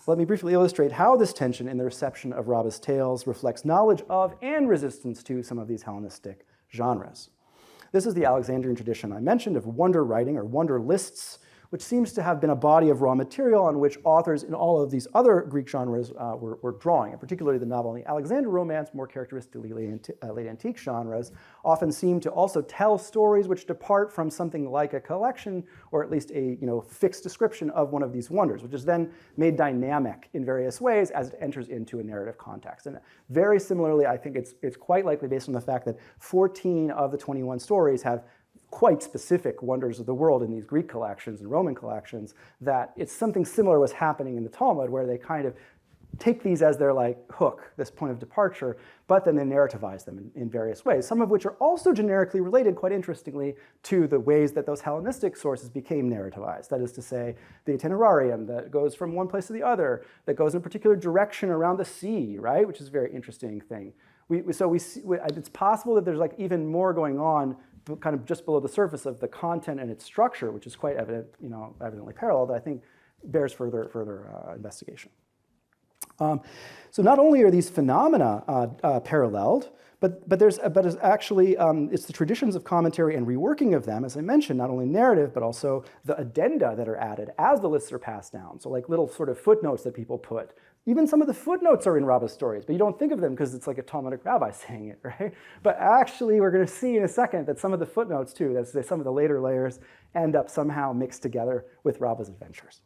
Let me briefly illustrate how this tension in the reception of Rabbah's tales reflects knowledge of and resistance to some of these Hellenistic genres. This is the Alexandrian tradition I mentioned of wonder writing or wonder lists, which seems to have been a body of raw material on which authors in all of these other Greek genres were drawing, and particularly the novel and the Alexander romance, more characteristically late antique genres, often seem to also tell stories which depart from something like a collection, or at least a fixed description of one of these wonders, which is then made dynamic in various ways as it enters into a narrative context. And very similarly, I think it's quite likely, based on the fact that 14 of the 21 stories have quite specific wonders of the world in these Greek collections and Roman collections, that it's something similar was happening in the Talmud, where they kind of take these as their like hook, this point of departure, but then they narrativize them in various ways, some of which are also generically related, quite interestingly, to the ways that those Hellenistic sources became narrativized. That is to say, the itinerarium that goes from one place to the other, that goes in a particular direction around the sea, right, which is a very interesting thing. It's possible that there's like even more going on kind of just below the surface of the content and its structure, which is quite evident, evidently parallel, that I think bears further investigation. So not only are these phenomena paralleled, but it's actually it's the traditions of commentary and reworking of them, as I mentioned, not only narrative, but also the addenda that are added as the lists are passed down. So like little sort of footnotes that people put. Even some of the footnotes are in Rabbah's stories, but you don't think of them because it's like a Talmudic rabbi saying it, right? But actually, we're going to see in a second that some of the footnotes too, that's some of the later layers, end up somehow mixed together with Rabbah's adventures.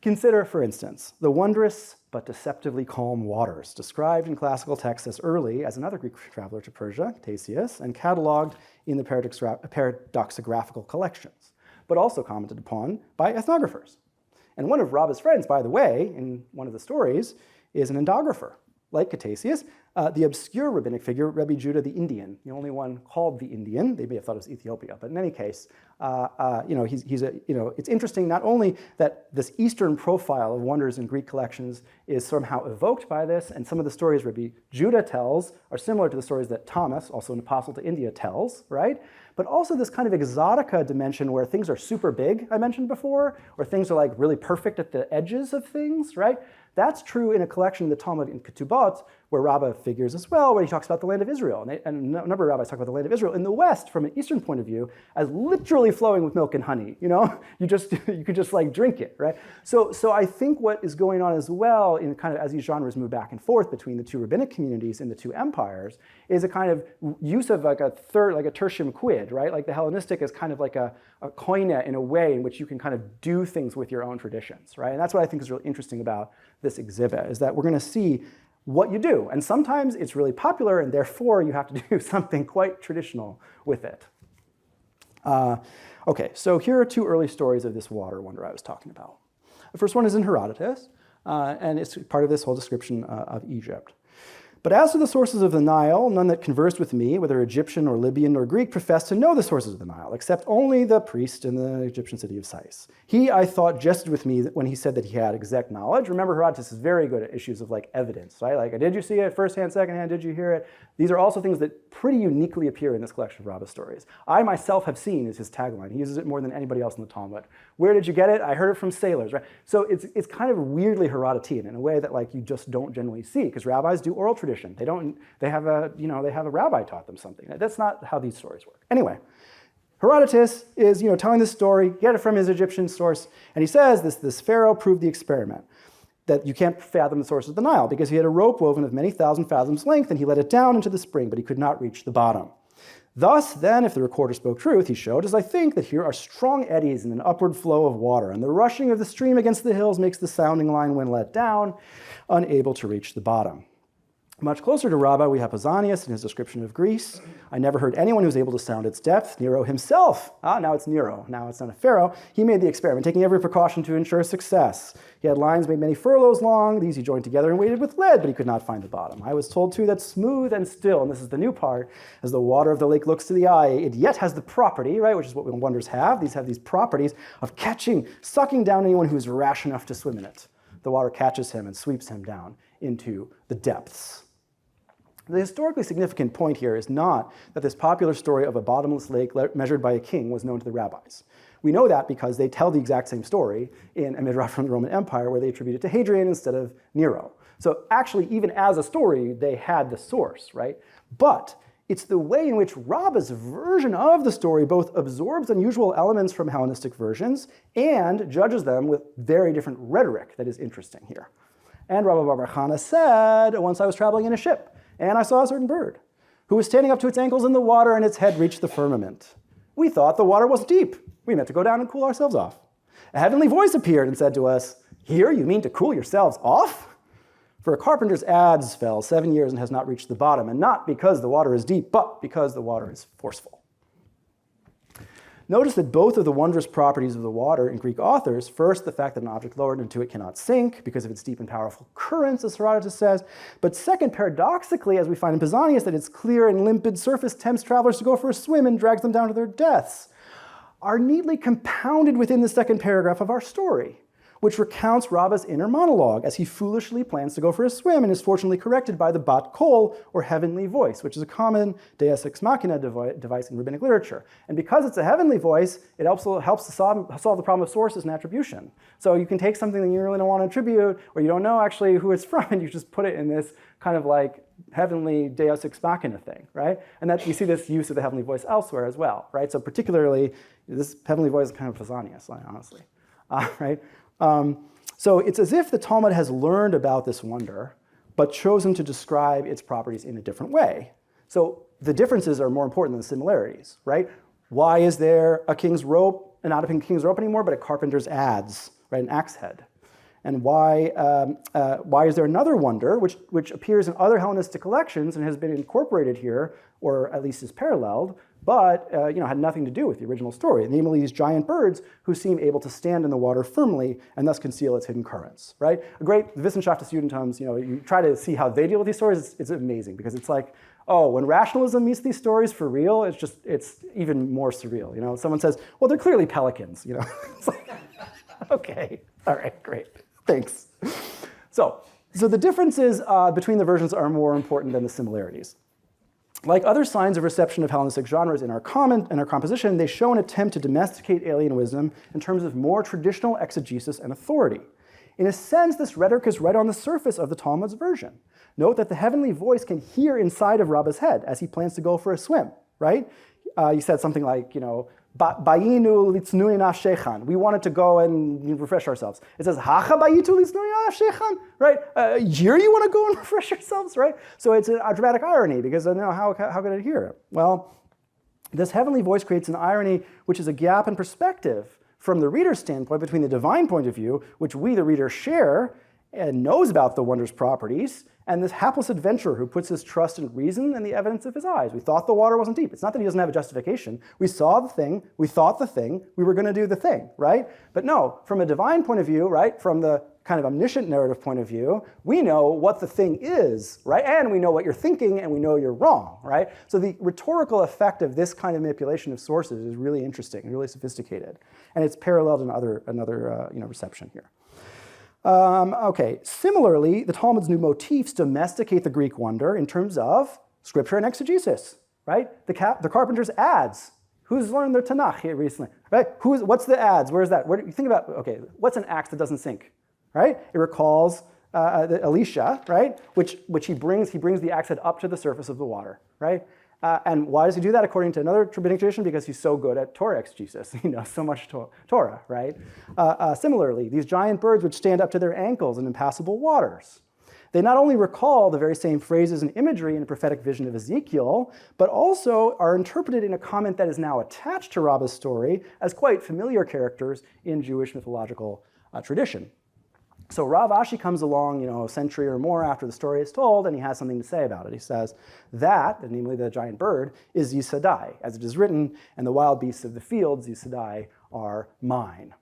Consider, for instance, the wondrous but deceptively calm waters described in classical texts as early as another Greek traveler to Persia, Ctesias, and cataloged in the paradoxographical collections, but also commented upon by ethnographers. And one of Rabbah's friends, by the way, in one of the stories, is an endographer, like Ctesias, the obscure rabbinic figure, Rabbi Judah the Indian, the only one called the Indian. They may have thought it was Ethiopia, but in any case, it's interesting not only that this Eastern profile of wonders in Greek collections is somehow evoked by this, and some of the stories Rabbi Judah tells are similar to the stories that Thomas, also an apostle to India, tells, right? But also this kind of exotica dimension where things are super big, I mentioned before, or things are like really perfect at the edges of things, right? That's true in a collection of the Talmud in Ketubot, where Rabbah figures as well, where he talks about the land of Israel. And a number of rabbis talk about the land of Israel in the West, from an Eastern point of view, as literally flowing with milk and honey. You know, you could just like drink it, right? So I think what is going on as well, in kind of as these genres move back and forth between the two rabbinic communities in the two empires, is a kind of use of like a tertium quid, right? Like the Hellenistic is kind of like a koine in a way in which you can kind of do things with your own traditions, right? And that's what I think is really interesting about this exhibit, is that we're going to see what you do. And sometimes it's really popular, and therefore you have to do something quite traditional with it. Okay, so here are two early stories of this water wonder I was talking about. The first one is in Herodotus, and it's part of this whole description of Egypt. But as to the sources of the Nile, none that conversed with me, whether Egyptian or Libyan or Greek, professed to know the sources of the Nile, except only the priest in the Egyptian city of Sais. He, I thought, jested with me when he said that he had exact knowledge. Remember, Herodotus is very good at issues of like evidence, right? Like, did you see it firsthand, secondhand? Did you hear it? These are also things that pretty uniquely appear in this collection of Rabbah stories. I myself have seen is his tagline. He uses it more than anybody else in the Talmud. Where did you get it? I heard it from sailors, right? So it's kind of weirdly Herodotean in a way that like you just don't generally see, because rabbis do oral tradition. They have a rabbi taught them something. That's not how these stories work. Anyway, Herodotus is telling this story, get it from his Egyptian source, and he says this pharaoh proved the experiment, that you can't fathom the source of the Nile, because he had a rope woven of many thousand fathoms length, and he let it down into the spring, but he could not reach the bottom. Thus, then, if the recorder spoke truth, he showed, as I think, that here are strong eddies and an upward flow of water, and the rushing of the stream against the hills makes the sounding line, when let down, unable to reach the bottom. Much closer to Rabbah, we have Pausanias in his description of Greece. I never heard anyone who was able to sound its depth. Nero himself, now it's Nero, now it's not a pharaoh, he made the experiment, taking every precaution to ensure success. He had lines made many furlongs long, these he joined together and weighted with lead, but he could not find the bottom. I was told too that smooth and still, and this is the new part, as the water of the lake looks to the eye, it yet has the property, right, which is what wonders have. These have these properties of catching, sucking down anyone who is rash enough to swim in it. The water catches him and sweeps him down into the depths. The historically significant point here is not that this popular story of a bottomless lake measured by a king was known to the rabbis. We know that because they tell the exact same story in a midrash from the Roman Empire, where they attribute it to Hadrian instead of Nero. So actually, even as a story, they had the source, right? But it's the way in which Rabbah's version of the story both absorbs unusual elements from Hellenistic versions and judges them with very different rhetoric that is interesting here. And Rabbi Bar Chana said, once I was traveling in a ship, and I saw a certain bird who was standing up to its ankles in the water, and its head reached the firmament. We thought the water was deep. We meant to go down and cool ourselves off. A heavenly voice appeared and said to us, "Here you mean to cool yourselves off? For a carpenter's adze fell 7 years and has not reached the bottom, and not because the water is deep, but because the water is forceful." Notice that both of the wondrous properties of the water in Greek authors, first, the fact that an object lowered into it cannot sink because of its deep and powerful currents, as Herodotus says, but second, paradoxically, as we find in Pausanias, that its clear and limpid surface tempts travelers to go for a swim and drags them down to their deaths, are neatly compounded within the second paragraph of our story, which recounts Rabbah's inner monologue as he foolishly plans to go for a swim and is fortunately corrected by the bat kol, or heavenly voice, which is a common deus ex machina device in rabbinic literature. And because it's a heavenly voice, it also helps to solve the problem of sources and attribution. So you can take something that you really don't want to attribute, or you don't know actually who it's from, and you just put it in this kind of like heavenly deus ex machina thing, right? And that you see this use of the heavenly voice elsewhere as well, right? So particularly, this heavenly voice is kind of Pausanias, honestly, right? So it's as if the Talmud has learned about this wonder, but chosen to describe its properties in a different way. So the differences are more important than the similarities, right? Why is there a king's rope, and not a king's rope anymore, but a carpenter's adze, right, an axe head? And why is there another wonder, which appears in other Hellenistic collections and has been incorporated here, or at least is paralleled, but had nothing to do with the original story, namely these giant birds who seem able to stand in the water firmly and thus conceal its hidden currents, right? A great Wissenschaft des Judentums, you try to see how they deal with these stories, it's amazing, because it's like, oh, when rationalism meets these stories for real, it's even more surreal. Someone says, well, they're clearly pelicans, It's like, okay, all right, great, thanks. So the differences between the versions are more important than the similarities. Like other signs of reception of Hellenistic genres in our composition, they show an attempt to domesticate alien wisdom in terms of more traditional exegesis and authority. In a sense, this rhetoric is right on the surface of the Talmud's version. Note that the heavenly voice can hear inside of Rabbah's head as he plans to go for a swim, right? He said something like, Bayinu litznui nafshechan. We wanted to go and refresh ourselves. It says, Hacha bayitu litznui nafshechan, right? Here you want to go and refresh yourselves, right? So it's a dramatic irony, because how could it hear it? Well, this heavenly voice creates an irony which is a gap in perspective from the reader's standpoint between the divine point of view, which we, the reader, share and knows about the wondrous properties, and this hapless adventurer who puts his trust in reason and the evidence of his eyes. We thought the water wasn't deep. It's not that he doesn't have a justification. We saw the thing, we thought the thing, we were going to do the thing, right? But no, from a divine point of view, right, from the kind of omniscient narrative point of view, we know what the thing is, right? And we know what you're thinking, and we know you're wrong, right? So the rhetorical effect of this kind of manipulation of sources is really interesting, really sophisticated. And it's paralleled in another reception here. Okay, similarly, the Talmud's new motifs domesticate the Greek wonder in terms of scripture and exegesis, right? The carpenter's adze. Who's learned their Tanakh here recently, right? What's the adze? Where's that? You think about, okay, what's an axe that doesn't sink, right? It recalls Elisha, right? Which he brings the axe head up to the surface of the water, right? And why does he do that according to another rabbinic tradition? Because he's so good at Torah exegesis. He knows so much Torah, right? Similarly, these giant birds which stand up to their ankles in impassable waters. They not only recall the very same phrases and imagery in the prophetic vision of Ezekiel, but also are interpreted in a comment that is now attached to Rabbah's story as quite familiar characters in Jewish mythological tradition. So Rav Ashi comes along, a century or more after the story is told, and he has something to say about it. He says, that, namely the giant bird, is Yisadai, as it is written, and the wild beasts of the fields, Yisadai, are mine.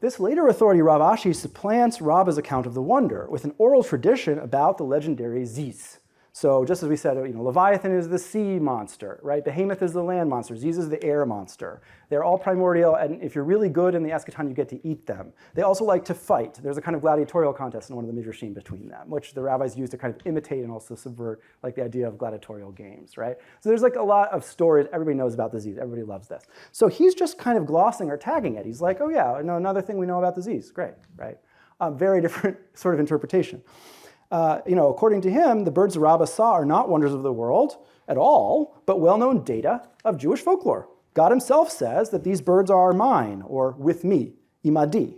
This later authority, Rav Ashi, supplants Rabbah's account of the wonder with an oral tradition about the legendary Ziz. So just as we said, Leviathan is the sea monster, right? Behemoth is the land monster. Ziz is the air monster. They're all primordial, and if you're really good in the eschaton, you get to eat them. They also like to fight. There's a kind of gladiatorial contest in one of the midrashim between them, which the rabbis use to kind of imitate and also subvert the idea of gladiatorial games, right? So there's a lot of stories. Everybody knows about the Ziz. Everybody loves this. So he's just kind of glossing or tagging it. He's like, oh yeah, another thing we know about the Ziz. Great, right? Very different sort of interpretation. According to him, the birds Rabbah saw are not wonders of the world at all, but well-known data of Jewish folklore. God himself says that these birds are mine, or with me, imadi.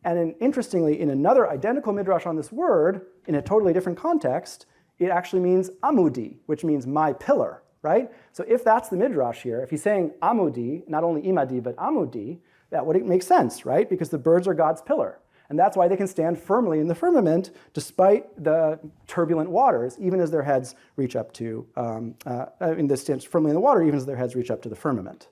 And interestingly, in another identical midrash on this word, in a totally different context, it actually means amudi, which means my pillar, right? So if that's the midrash here, if he's saying amudi, not only imadi, but amudi, that would make sense, right? Because the birds are God's pillar. And that's why they can stand firmly in the firmament despite the turbulent waters, even as their heads reach up to, they stand firmly in the water, even as their heads reach up to the firmament.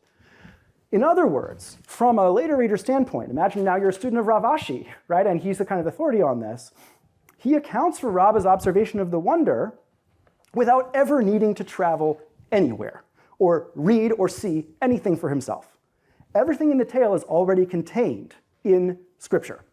In other words, from a later reader standpoint, imagine now you're a student of Rav Ashi, right? And he's the kind of authority on this. He accounts for Rabbah's observation of the wonder without ever needing to travel anywhere or read or see anything for himself. Everything in the tale is already contained in Scripture.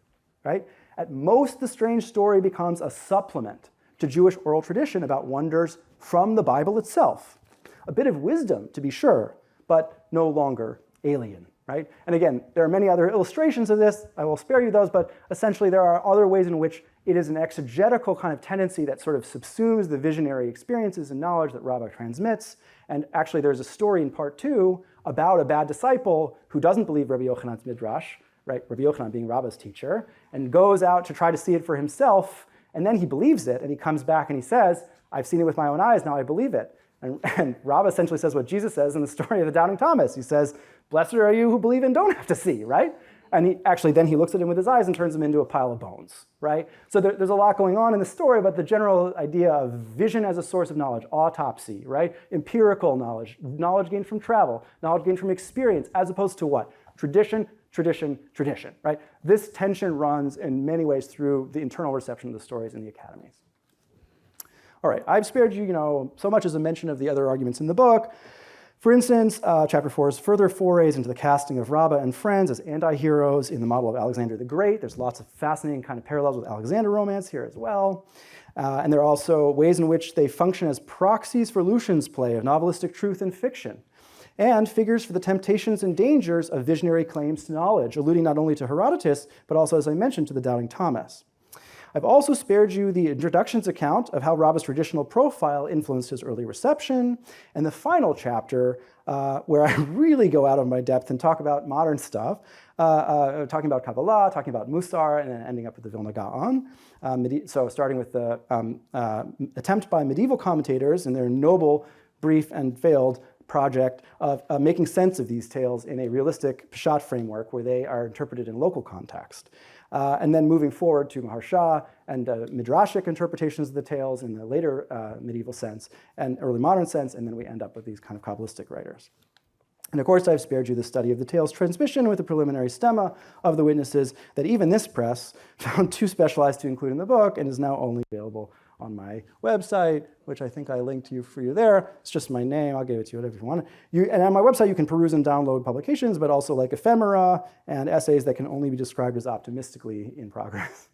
Right? At most, the strange story becomes a supplement to Jewish oral tradition about wonders from the Bible itself. A bit of wisdom, to be sure, but no longer alien, right? And again, there are many other illustrations of this. I will spare you those, but essentially there are other ways in which it is an exegetical kind of tendency that sort of subsumes the visionary experiences and knowledge that Rabbah transmits. And actually, there's a story in part 2 about a bad disciple who doesn't believe Rabbi Yochanan's midrash, right, Rabbi Yochanan being Rabbah's teacher, and goes out to try to see it for himself, and then he believes it, and he comes back and he says, I've seen it with my own eyes, now I believe it. And Rabbah essentially says what Jesus says in the story of the doubting Thomas. He says, blessed are you who believe and don't have to see, right? And then he looks at him with his eyes and turns him into a pile of bones, right? So there's a lot going on in the story, but the general idea of vision as a source of knowledge, autopsy, right? Empirical knowledge, knowledge gained from travel, knowledge gained from experience, as opposed to what? Tradition, tradition, tradition, right? This tension runs in many ways through the internal reception of the stories in the academies. All right, I've spared you, so much as a mention of the other arguments in the book. For instance, chapter 4 is further forays into the casting of Rabbah and friends as anti-heroes in the model of Alexander the Great. There's lots of fascinating kind of parallels with Alexander romance here as well. And there are also ways in which they function as proxies for Lucian's play of novelistic truth and fiction, and figures for the temptations and dangers of visionary claims to knowledge, alluding not only to Herodotus, but also, as I mentioned, to the doubting Thomas. I've also spared you the introduction's account of how Rabbah's traditional profile influenced his early reception, and the final chapter, where I really go out of my depth and talk about modern stuff, talking about Kabbalah, talking about Musar, and then ending up with the Vilna Gaon. So starting with the attempt by medieval commentators in their noble, brief, and failed project of making sense of these tales in a realistic Peshat framework where they are interpreted in local context. And then moving forward to Maharsha and midrashic interpretations of the tales in the later medieval sense and early modern sense, and then we end up with these kind of Kabbalistic writers. And of course, I've spared you the study of the tale's transmission with a preliminary stemma of the witnesses that even this press found too specialized to include in the book and is now only available on my website, which I think I linked to you for you there. It's just my name. I'll give it to you whatever you want. And on my website, you can peruse and download publications, but also like ephemera and essays that can only be described as optimistically in progress.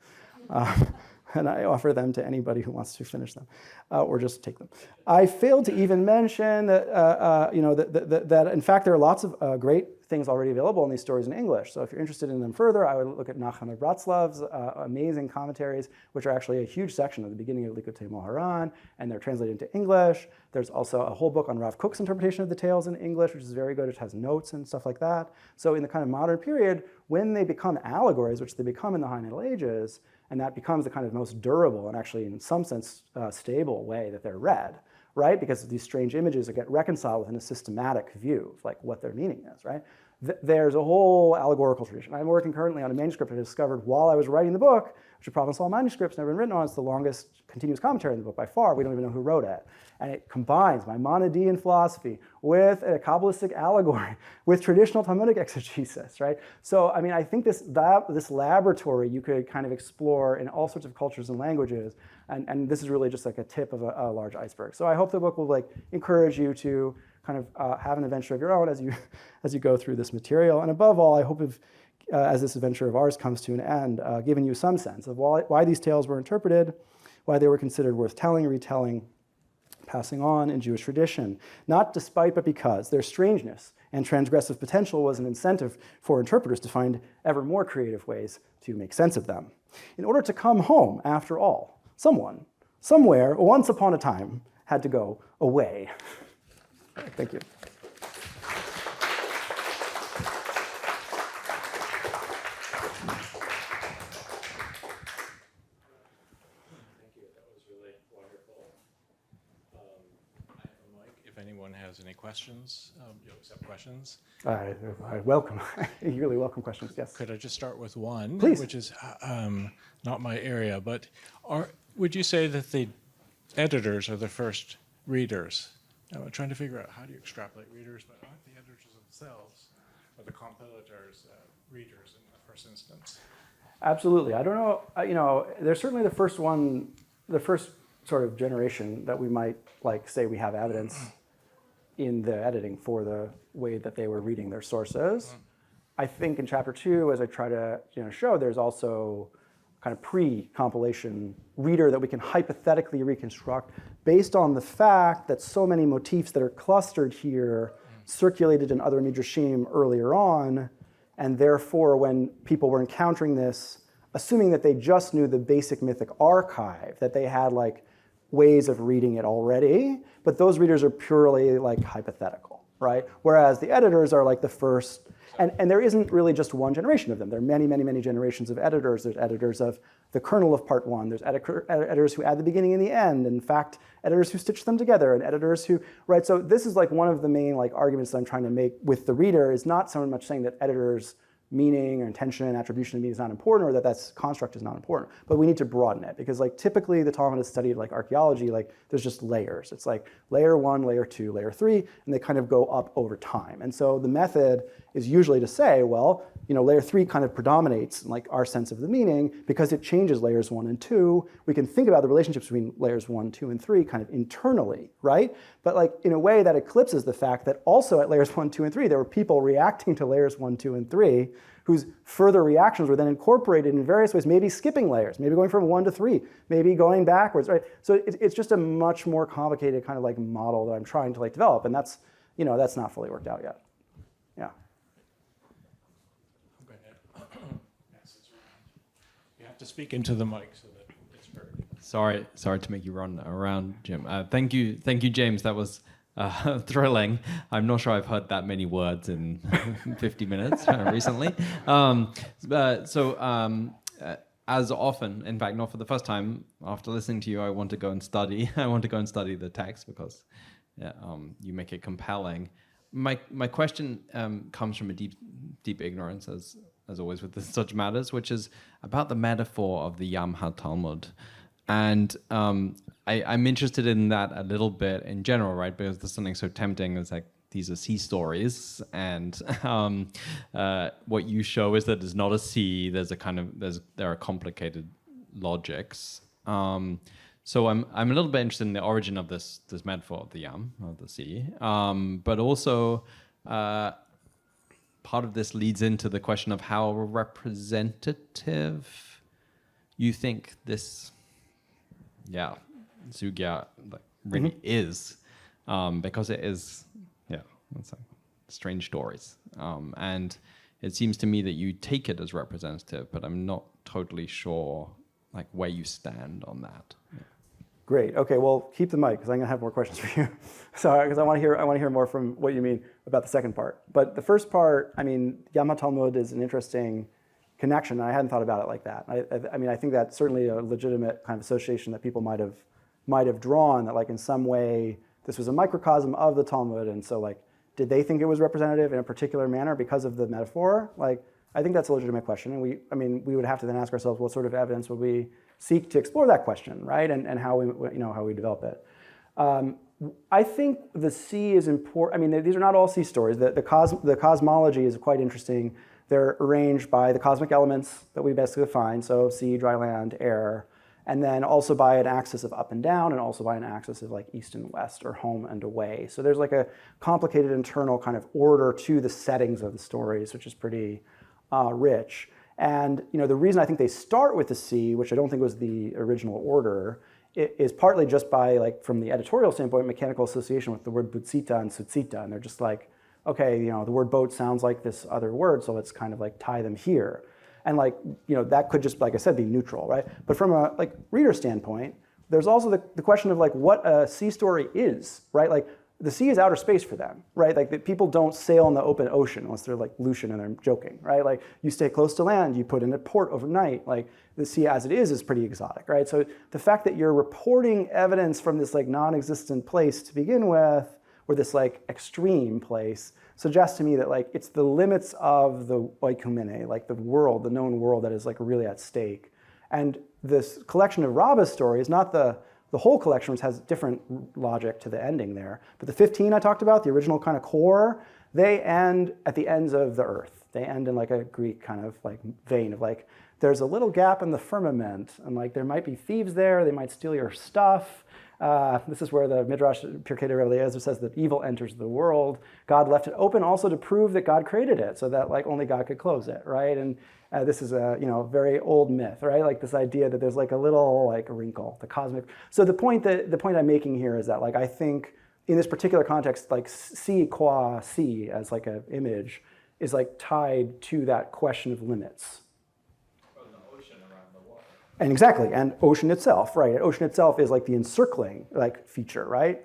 And I offer them to anybody who wants to finish them or just take them. I failed to even mention that, that in fact, there are lots of great things already available in these stories in English. So if you're interested in them further, I would look at Nachman of Bratslaw's amazing commentaries, which are actually a huge section at the beginning of Likutei Moharan, and they're translated into English. There's also a whole book on Rav Kook's interpretation of the tales in English, which is very good. It has notes and stuff like that. So in the kind of modern period, when they become allegories, which they become in the High Middle Ages, and that becomes the kind of most durable and actually in some sense stable way that they're read, right? Because these strange images that get reconciled within a systematic view of like what their meaning is, right? There's a whole allegorical tradition. I'm working currently on a manuscript I discovered while I was writing the book, which is Provençal manuscripts, never been written on. It's the longest continuous commentary in the book by far. We don't even know who wrote it. And it combines Maimonidean philosophy with a Kabbalistic allegory, with traditional Talmudic exegesis, right? So, I mean, I think this laboratory you could kind of explore in all sorts of cultures and languages, and this is really just like a tip of a large iceberg. So I hope the book will like encourage you to kind of have an adventure of your own as you go through this material. And above all, I hope as this adventure of ours comes to an end, giving you some sense of why these tales were interpreted, why they were considered worth telling, retelling, passing on in Jewish tradition, not despite but because their strangeness and transgressive potential was an incentive for interpreters to find ever more creative ways to make sense of them. In order to come home, after all, someone, somewhere, once upon a time, had to go away. Thank you. Anyone has any questions, you'll accept questions. I welcome, eagerly welcome questions, yes. Could I just start with one? Please. Which is not my area, but would you say that the editors are the first readers? I'm trying to figure out how do you extrapolate readers, but aren't the editors themselves, or the compilators, readers in the first instance? Absolutely. I don't know, they're certainly the first sort of generation that we might like say we have evidence in the editing for the way that they were reading their sources. I think in chapter 2, as I try to show, there's also kind of pre-compilation reader that we can hypothetically reconstruct based on the fact that so many motifs that are clustered here circulated in other midrashim earlier on, and therefore when people were encountering this, assuming that they just knew the basic mythic archive, that they had like ways of reading it already, but those readers are purely like hypothetical, right? Whereas the editors are like the first, and there isn't really just one generation of them. There are many, many, many generations of editors. There's editors of the kernel of part 1. There's editors who add the beginning and the end. In fact, editors who stitch them together, and editors who, right? So this is like one of the main like arguments that I'm trying to make with the reader is not so much saying that editors meaning or intention and attribution of meaning is not important, or that that's construct is not important. But we need to broaden it, because like typically the Talmud is studied like archaeology, like there's just layers. It's like layer 1, layer 2, layer 3, and they kind of go up over time. And so the method is usually to say, well, layer 3 kind of predominates in like our sense of the meaning because it changes layers 1 and 2. We can think about the relationships between layers 1, 2, and 3 kind of internally, right? But like in a way that eclipses the fact that also at layers 1, 2, and 3, there were people reacting to layers 1, 2, and 3 whose further reactions were then incorporated in various ways, maybe skipping layers, maybe going from 1 to 3, maybe going backwards, right? So it's just a much more complicated kind of like model that I'm trying to like develop, and that's not fully worked out yet. Yeah. You have to speak into the mic so that it's Sorry heard. to make you run around, Jim. Thank you, James. That was thrilling. I'm not sure I've heard that many words in 50 minutes recently. As often, in fact, not for the first time, after listening to you, I want to go and study. I want to go and study the text because you make it compelling. My question comes from a deep ignorance, as always with such matters, which is about the metaphor of the Yam HaTalmud. And I'm interested in that a little bit in general, right? Because there's something so tempting. It's like these are sea stories, and what you show is that there's not a sea. There are complicated logics. So I'm a little bit interested in the origin of this metaphor of the Yam, of the sea, but also part of this leads into the question of how representative you think this sugya really is, because it is, it's like strange stories. And it seems to me that you take it as representative, but I'm not totally sure like where you stand on that. Yeah. Great. Okay. Well, keep the mic because I'm gonna have more questions for you. So, because I want to hear more from what you mean about the second part. But the first part, Yam HaTalmud is an interesting connection. I hadn't thought about it like that. I think that's certainly a legitimate kind of association that people might have drawn, that like in some way this was a microcosm of the Talmud, and so like did they think it was representative in a particular manner because of the metaphor? Like I think that's a legitimate question, and we would have to then ask ourselves what sort of evidence would we seek to explore that question, right? And how we develop it. I think the sea is important. These are not all sea stories. The cosmology is quite interesting. They're arranged by the cosmic elements that we basically find, so sea, dry land, air, and then also by an axis of up and down, and also by an axis of like east and west, or home and away. So there's like a complicated internal kind of order to the settings of the stories, which is pretty rich. And the reason I think they start with the sea, which I don't think was the original order, is partly just by like from the editorial standpoint, mechanical association with the word butsita and sutsita, and they're just like, okay, the word boat sounds like this other word, so let's kind of like tie them here. And like, that could just, like I said, be neutral, right? But from a like reader standpoint, there's also the question of like what a sea story is, right? Like the sea is outer space for them, right? Like people don't sail in the open ocean unless they're like Lucian and they're joking, right? Like you stay close to land, you put in a port overnight. Like the sea as it is pretty exotic, right? So the fact that you're reporting evidence from this like non-existent place to begin with, or this like extreme place, suggests to me that like it's the limits of the oikumene, like the world, the known world, that is like really at stake. And this collection of Rabbah's stories, not the whole collection, which has different logic to the ending there, but the 15 I talked about, the original kind of core, they end at the ends of the earth. They end in like a Greek kind of like vein of like, there's a little gap in the firmament, and like there might be thieves there, they might steal your stuff. This is where the Midrash Pirkei Eliezer says that evil enters the world. God left it open also to prove that God created it, so that like only God could close it, right? And this is a very old myth, right? Like this idea that there's like a little like wrinkle, the cosmic. So the point I'm making here is that like I think in this particular context, like sea qua sea as like an image is like tied to that question of limits. And exactly, and ocean itself, right? Ocean itself is like the encircling like feature, right?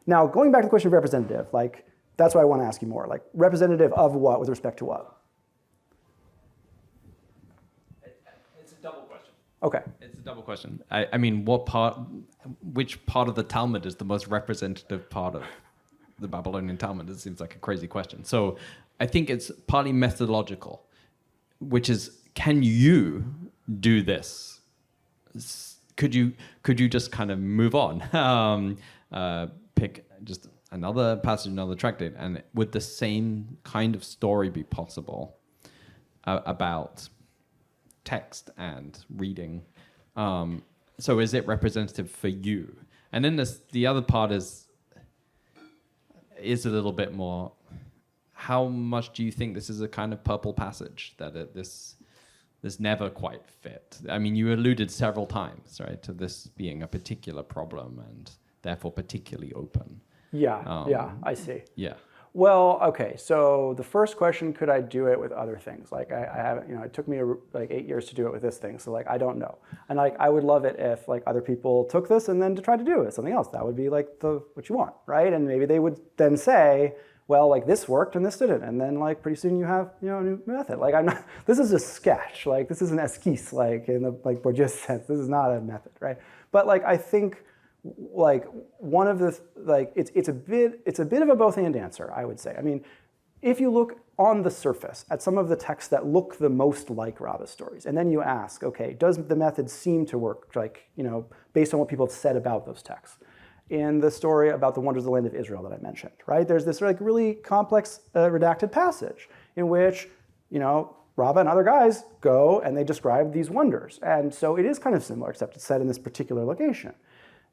Now, going back to the question of representative, like that's what I want to ask you more. Like representative of what with respect to what? It's a double question. Okay. It's a double question. Which part of the Talmud is the most representative part of the Babylonian Talmud? It seems like a crazy question. So I think it's partly methodological. which is, can you do this? Could you just kind of move on, pick just another passage, another tractate, and would the same kind of story be possible about text and reading? So is it representative for you? And then the other part is a little bit more, how much do you think this is a kind of purple passage, that this never quite fit? I mean, you alluded several times, right, to this being a particular problem and therefore particularly open. Yeah, I see. Yeah. Well, okay, so the first question, could I do it with other things? Like I haven't, it took me like 8 years to do it with this thing, so like I don't know. And like I would love it if like other people took this and then to try to do it with something else. That would be like what you want, right? And maybe they would then say, well, like this worked and this didn't, and then like pretty soon you have a new method. Like I'm not. This is a sketch. Like this is an esquisse. Like in the like Bourdieu sense, this is not a method, right? But like I think like one of the like it's a bit of a both and answer, I would say. I mean, if you look on the surface at some of the texts that look the most like Rabbah stories, and then you ask, okay, does the method seem to work? Like based on what people have said about those texts. In the story about the wonders of the land of Israel that I mentioned, right? There's this like really complex redacted passage in which, Rabbah and other guys go and they describe these wonders. And so it is kind of similar, except it's set in this particular location.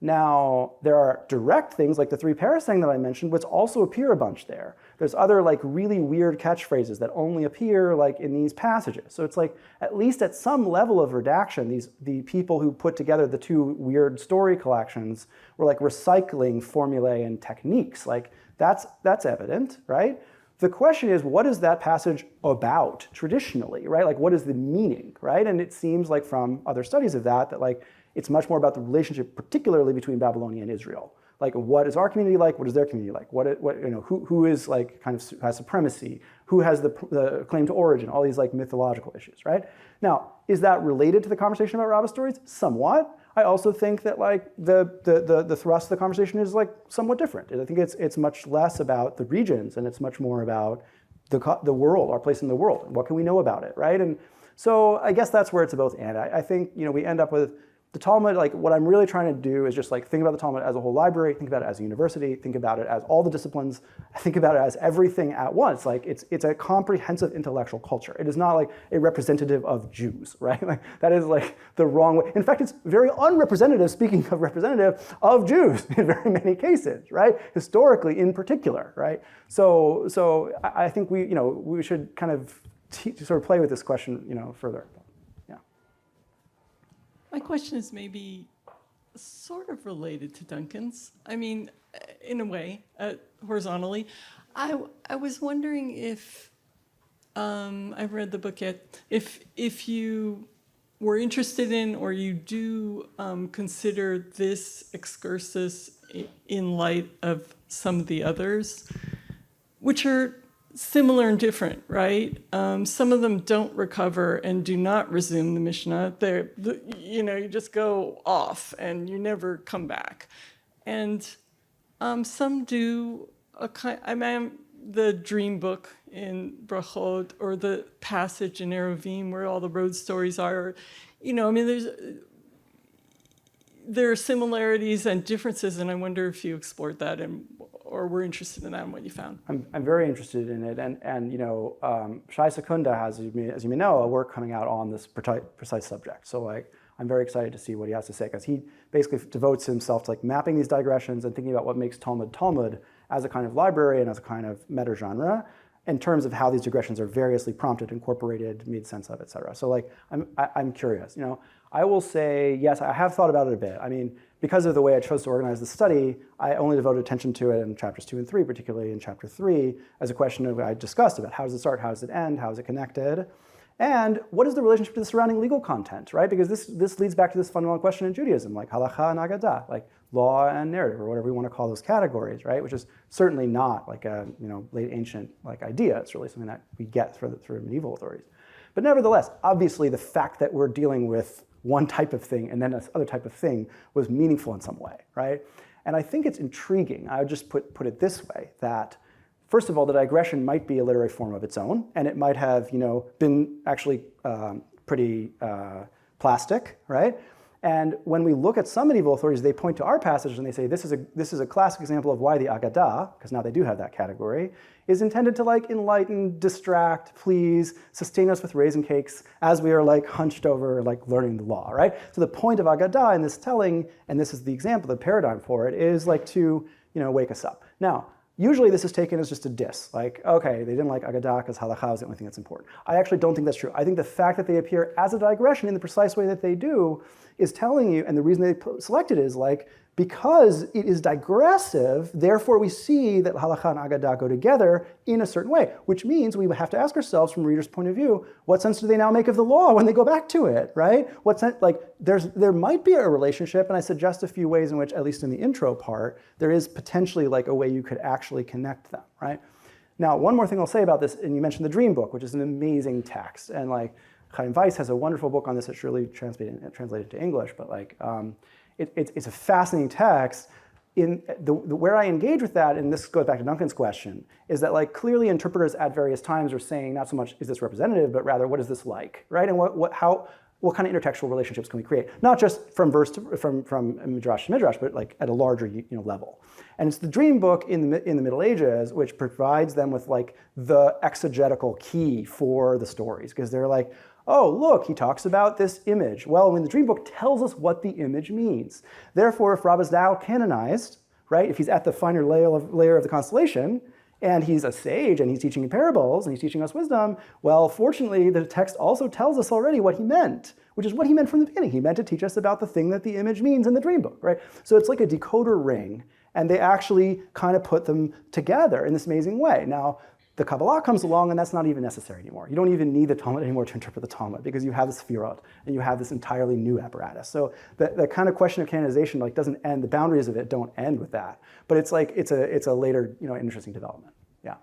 Now, there are direct things like the three parasang that I mentioned, which also appear a bunch there. There's other like really weird catchphrases that only appear like in these passages. So it's like, at least at some level of redaction, the people who put together the two weird story collections were like recycling formulae and techniques. Like that's evident, right? The question is, what is that passage about traditionally, right? Like what is the meaning, right? And it seems like from other studies of that like, it's much more about the relationship, particularly between Babylonia and Israel. Like, what is our community like? What is their community like? Who is like kind of has supremacy? Who has the claim to origin? All these like mythological issues, right? Now, is that related to the conversation about Rabbah stories? Somewhat. I also think that like the thrust of the conversation is like somewhat different. I think it's much less about the regions and it's much more about the world, our place in the world, and what can we know about it, right? And so I guess that's where it's a both and. I think we end up with the Talmud, like what I'm really trying to do is just like think about the Talmud as a whole library, think about it as a university, think about it as all the disciplines, think about it as everything at once. Like it's a comprehensive intellectual culture. It is not like a representative of Jews, right? Like that is like the wrong way. In fact, it's very unrepresentative, speaking of representative, of Jews in very many cases, right? Historically in particular, right? So I think we should kind of sort of play with this question, further. My question is maybe sort of related to Duncan's. I mean, in a way, horizontally. I was wondering if, I've read the book yet, if you were interested in or you do consider this excursus in light of some of the others, which are similar and different, right? Some of them don't recover and do not resume the Mishnah. You just go off and you never come back. And some do the dream book in Brachot or the passage in Eruvin where all the road stories are. There are similarities and differences, and I wonder if you explored that or were interested in that and what you found. I'm very interested in it, and Shai Secunda has, as you may know, a work coming out on this precise subject. So like, I'm very excited to see what he has to say, because he basically devotes himself to like mapping these digressions and thinking about what makes Talmud as a kind of library and as a kind of meta-genre in terms of how these digressions are variously prompted, incorporated, made sense of, et cetera. So like, I'm curious. I will say, yes, I have thought about it a bit. I mean, because of the way I chose to organize the study, I only devoted attention to it in chapters 2 and 3, particularly in chapter 3, as a question of I discussed about how does it start, how does it end, how is it connected, and what is the relationship to the surrounding legal content, right? Because this leads back to this fundamental question in Judaism, like halacha and agadah, like law and narrative, or whatever we want to call those categories, right? Which is certainly not like a late ancient like idea. It's really something that we get through medieval authorities. But nevertheless, obviously, the fact that we're dealing with one type of thing and then this other type of thing was meaningful in some way, right? And I think it's intriguing. I would just put it this way, that first of all, the digression might be a literary form of its own, and it might have, been actually pretty plastic, right? And when we look at some medieval authorities, they point to our passage and they say, this is a classic example of why the Agadah, because now they do have that category, is intended to enlighten, distract, please, sustain us with raisin cakes as we are hunched over, learning the law, right? So the point of Agadah in this telling, and this is the example, the paradigm for it, is to, wake us up. Now, usually this is taken as just a diss, okay, they didn't like Agadah because halakha is the only thing that's important. I actually don't think that's true. I think the fact that they appear as a digression in the precise way that they do is telling you, and the reason they selected it is because it is digressive, therefore we see that halakha and Agadah go together in a certain way, which means we have to ask ourselves from the reader's point of view, what sense do they now make of the law when they go back to it, right? What sense, there might be a relationship, and I suggest a few ways in which, at least in the intro part, there is potentially a way you could actually connect them, right? Now, one more thing I'll say about this, and you mentioned the Dream Book, which is an amazing text, and Chaim Weiss has a wonderful book on this that's really translated to English, but it's a fascinating text. Where I engage with that, and this goes back to Duncan's question, is that clearly interpreters at various times are saying not so much is this representative, but rather what is this like, right? And what kind of intertextual relationships can we create? Not just from verse to from midrash to midrash, but at a larger level. And it's the Dream Book in the Middle Ages which provides them with the exegetical key for the stories, because they're oh, look, he talks about this image. Well, when the Dream Book tells us what the image means. Therefore, if Rabbah's now canonized, right, if he's at the finer layer of the constellation, and he's a sage, and he's teaching in parables, and he's teaching us wisdom, well, fortunately, the text also tells us already what he meant, which is what he meant from the beginning. He meant to teach us about the thing that the image means in the Dream Book, right? So it's like a decoder ring, and they actually kind of put them together in this amazing way. Now, the Kabbalah comes along, and that's not even necessary anymore. You don't even need the Talmud anymore to interpret the Talmud, because you have the Sefirot, and you have this entirely new apparatus. So the kind of question of canonization doesn't end. The boundaries of it don't end with that. But it's it's a later interesting development. Yeah.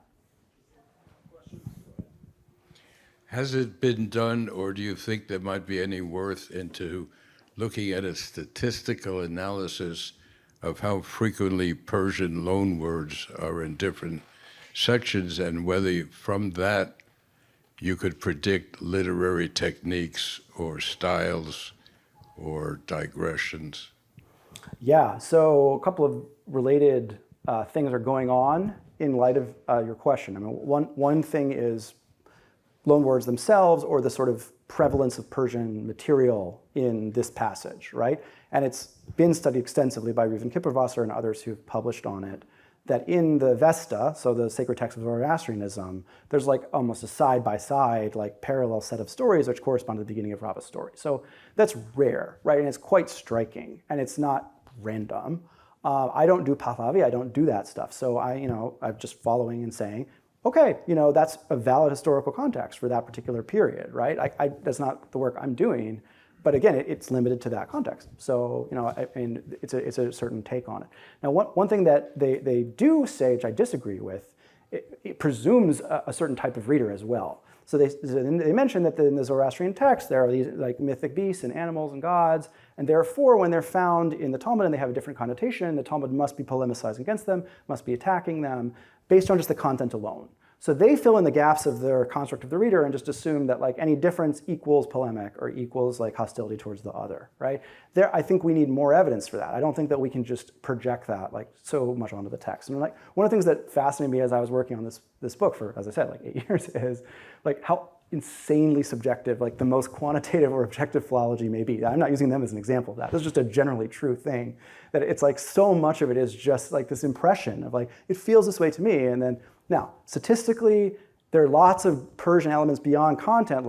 Has it been done, or do you think there might be any worth into looking at a statistical analysis of how frequently Persian loanwords are in different sections, and whether from that you could predict literary techniques or styles or digressions? Yeah, so a couple of related things are going on in light of your question. I mean, one thing is loanwords themselves, or the sort of prevalence of Persian material in this passage, right? And it's been studied extensively by Reuven Kipperwasser and others who've published on it, that in the Vesta, so the sacred text of Zoroastrianism, there's almost a side-by-side, parallel set of stories which correspond to the beginning of Rabbah's story. So that's rare, right? And it's quite striking, and it's not random. I don't do Pahlavi, I don't do that stuff. So I'm just following and saying, okay, that's a valid historical context for that particular period, right? That's not the work I'm doing. But again, it's limited to that context. So, it's a certain take on it. Now, one thing that they do say, which I disagree with, it presumes a certain type of reader as well. So they mention that in the Zoroastrian text, there are these mythic beasts and animals and gods, and therefore, when they're found in the Talmud and they have a different connotation, the Talmud must be polemicizing against them, must be attacking them, based on just the content alone. So they fill in the gaps of their construct of the reader and just assume that any difference equals polemic or equals hostility towards the other, right? I think we need more evidence for that. I don't think that we can just project that so much onto the text. And one of the things that fascinated me as I was working on this book for, as I said, 8 years is how insanely subjective the most quantitative or objective philology may be. I'm not using them as an example of that. This is just a generally true thing, that it's so much of it is just this impression of it feels this way to me, and then now, statistically, there are lots of Persian elements beyond content,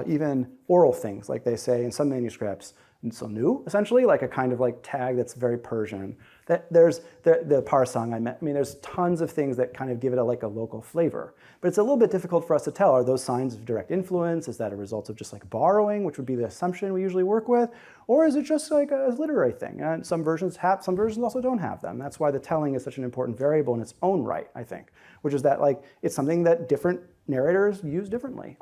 even oral things, they say in some manuscripts. And so new, essentially, a kind of tag that's very Persian. That there's the parsang I meant. I mean, there's tons of things that kind of give it a local flavor. But it's a little bit difficult for us to tell. Are those signs of direct influence? Is that a result of just borrowing, which would be the assumption we usually work with? Or is it just a literary thing? And some versions have, some versions also don't have them. That's why the telling is such an important variable in its own right, I think, which is that it's something that different narrators use differently.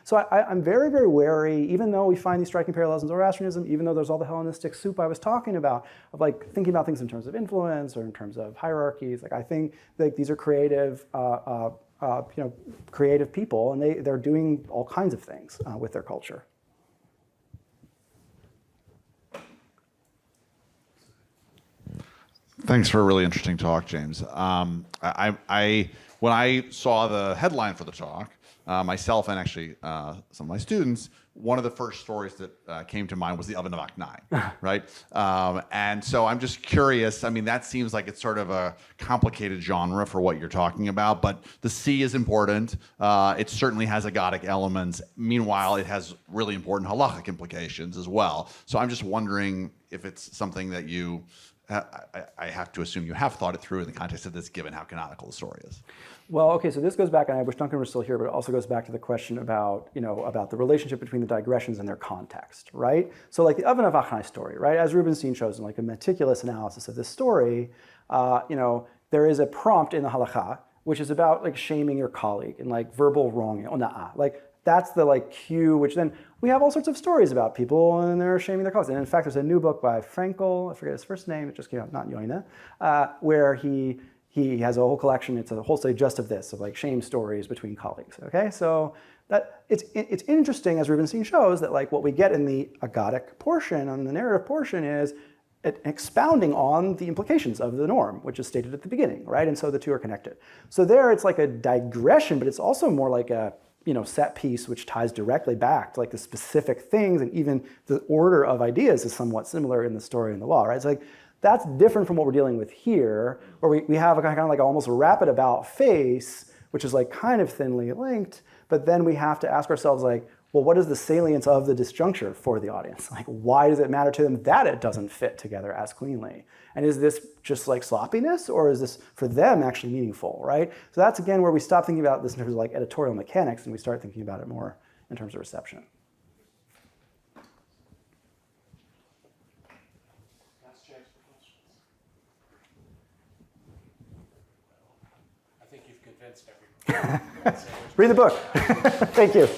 So I'm very, very wary, even though we find these striking parallels in Zoroastrianism, even though there's all the Hellenistic soup I was talking about, of like thinking about things in terms of influence or in terms of hierarchies. Like I think like these are creative, creative people, and they're doing all kinds of things with their culture. Thanks for a really interesting talk, James. When I saw the headline for the talk, myself and actually some of my students, one of the first stories that came to mind was the Oven of Aknai, right? And so I'm just curious. I mean, that seems like it's sort of a complicated genre for what you're talking about, but the sea is important. It certainly has agadic elements. Meanwhile, it has really important halachic implications as well. So I'm just wondering if it's something that you... I have to assume you have thought it through in the context of this, given how canonical the story is. Well, okay, so this goes back, and I wish Duncan were still here, but it also goes back to the question about, about the relationship between the digressions and their context, right? So like the Oven of Achnai story, right? As Rubenstein shows in like a meticulous analysis of this story, there is a prompt in the halakha, which is about like shaming your colleague and like verbal wronging, ona'ah. Like that's the like cue, which then we have all sorts of stories about people and they're shaming their colleagues. And in fact, there's a new book by Frankel, I forget his first name, it just came out, not Yoina, where he has a whole collection, it's a whole study just of this, of like shame stories between colleagues, okay? So that it's interesting, as Rubenstein shows, that like what we get in the agadic portion, on the narrative portion, is expounding on the implications of the norm, which is stated at the beginning, right? And so the two are connected. So there it's like a digression, but it's also more like a set piece which ties directly back to like the specific things, and even the order of ideas is somewhat similar in the story and the law, right? It's like that's different from what we're dealing with here, where we have a kind of like almost a rapid about face, which is like kind of thinly linked, but then we have to ask ourselves like, well, what is the salience of the disjuncture for the audience? Like, why does it matter to them that it doesn't fit together as cleanly? And is this just like sloppiness, or is this for them actually meaningful, right? So that's again where we stop thinking about this in terms of like editorial mechanics, and we start thinking about it more in terms of reception. Last chance for questions. I think you've convinced everyone. Read the book. Thank you.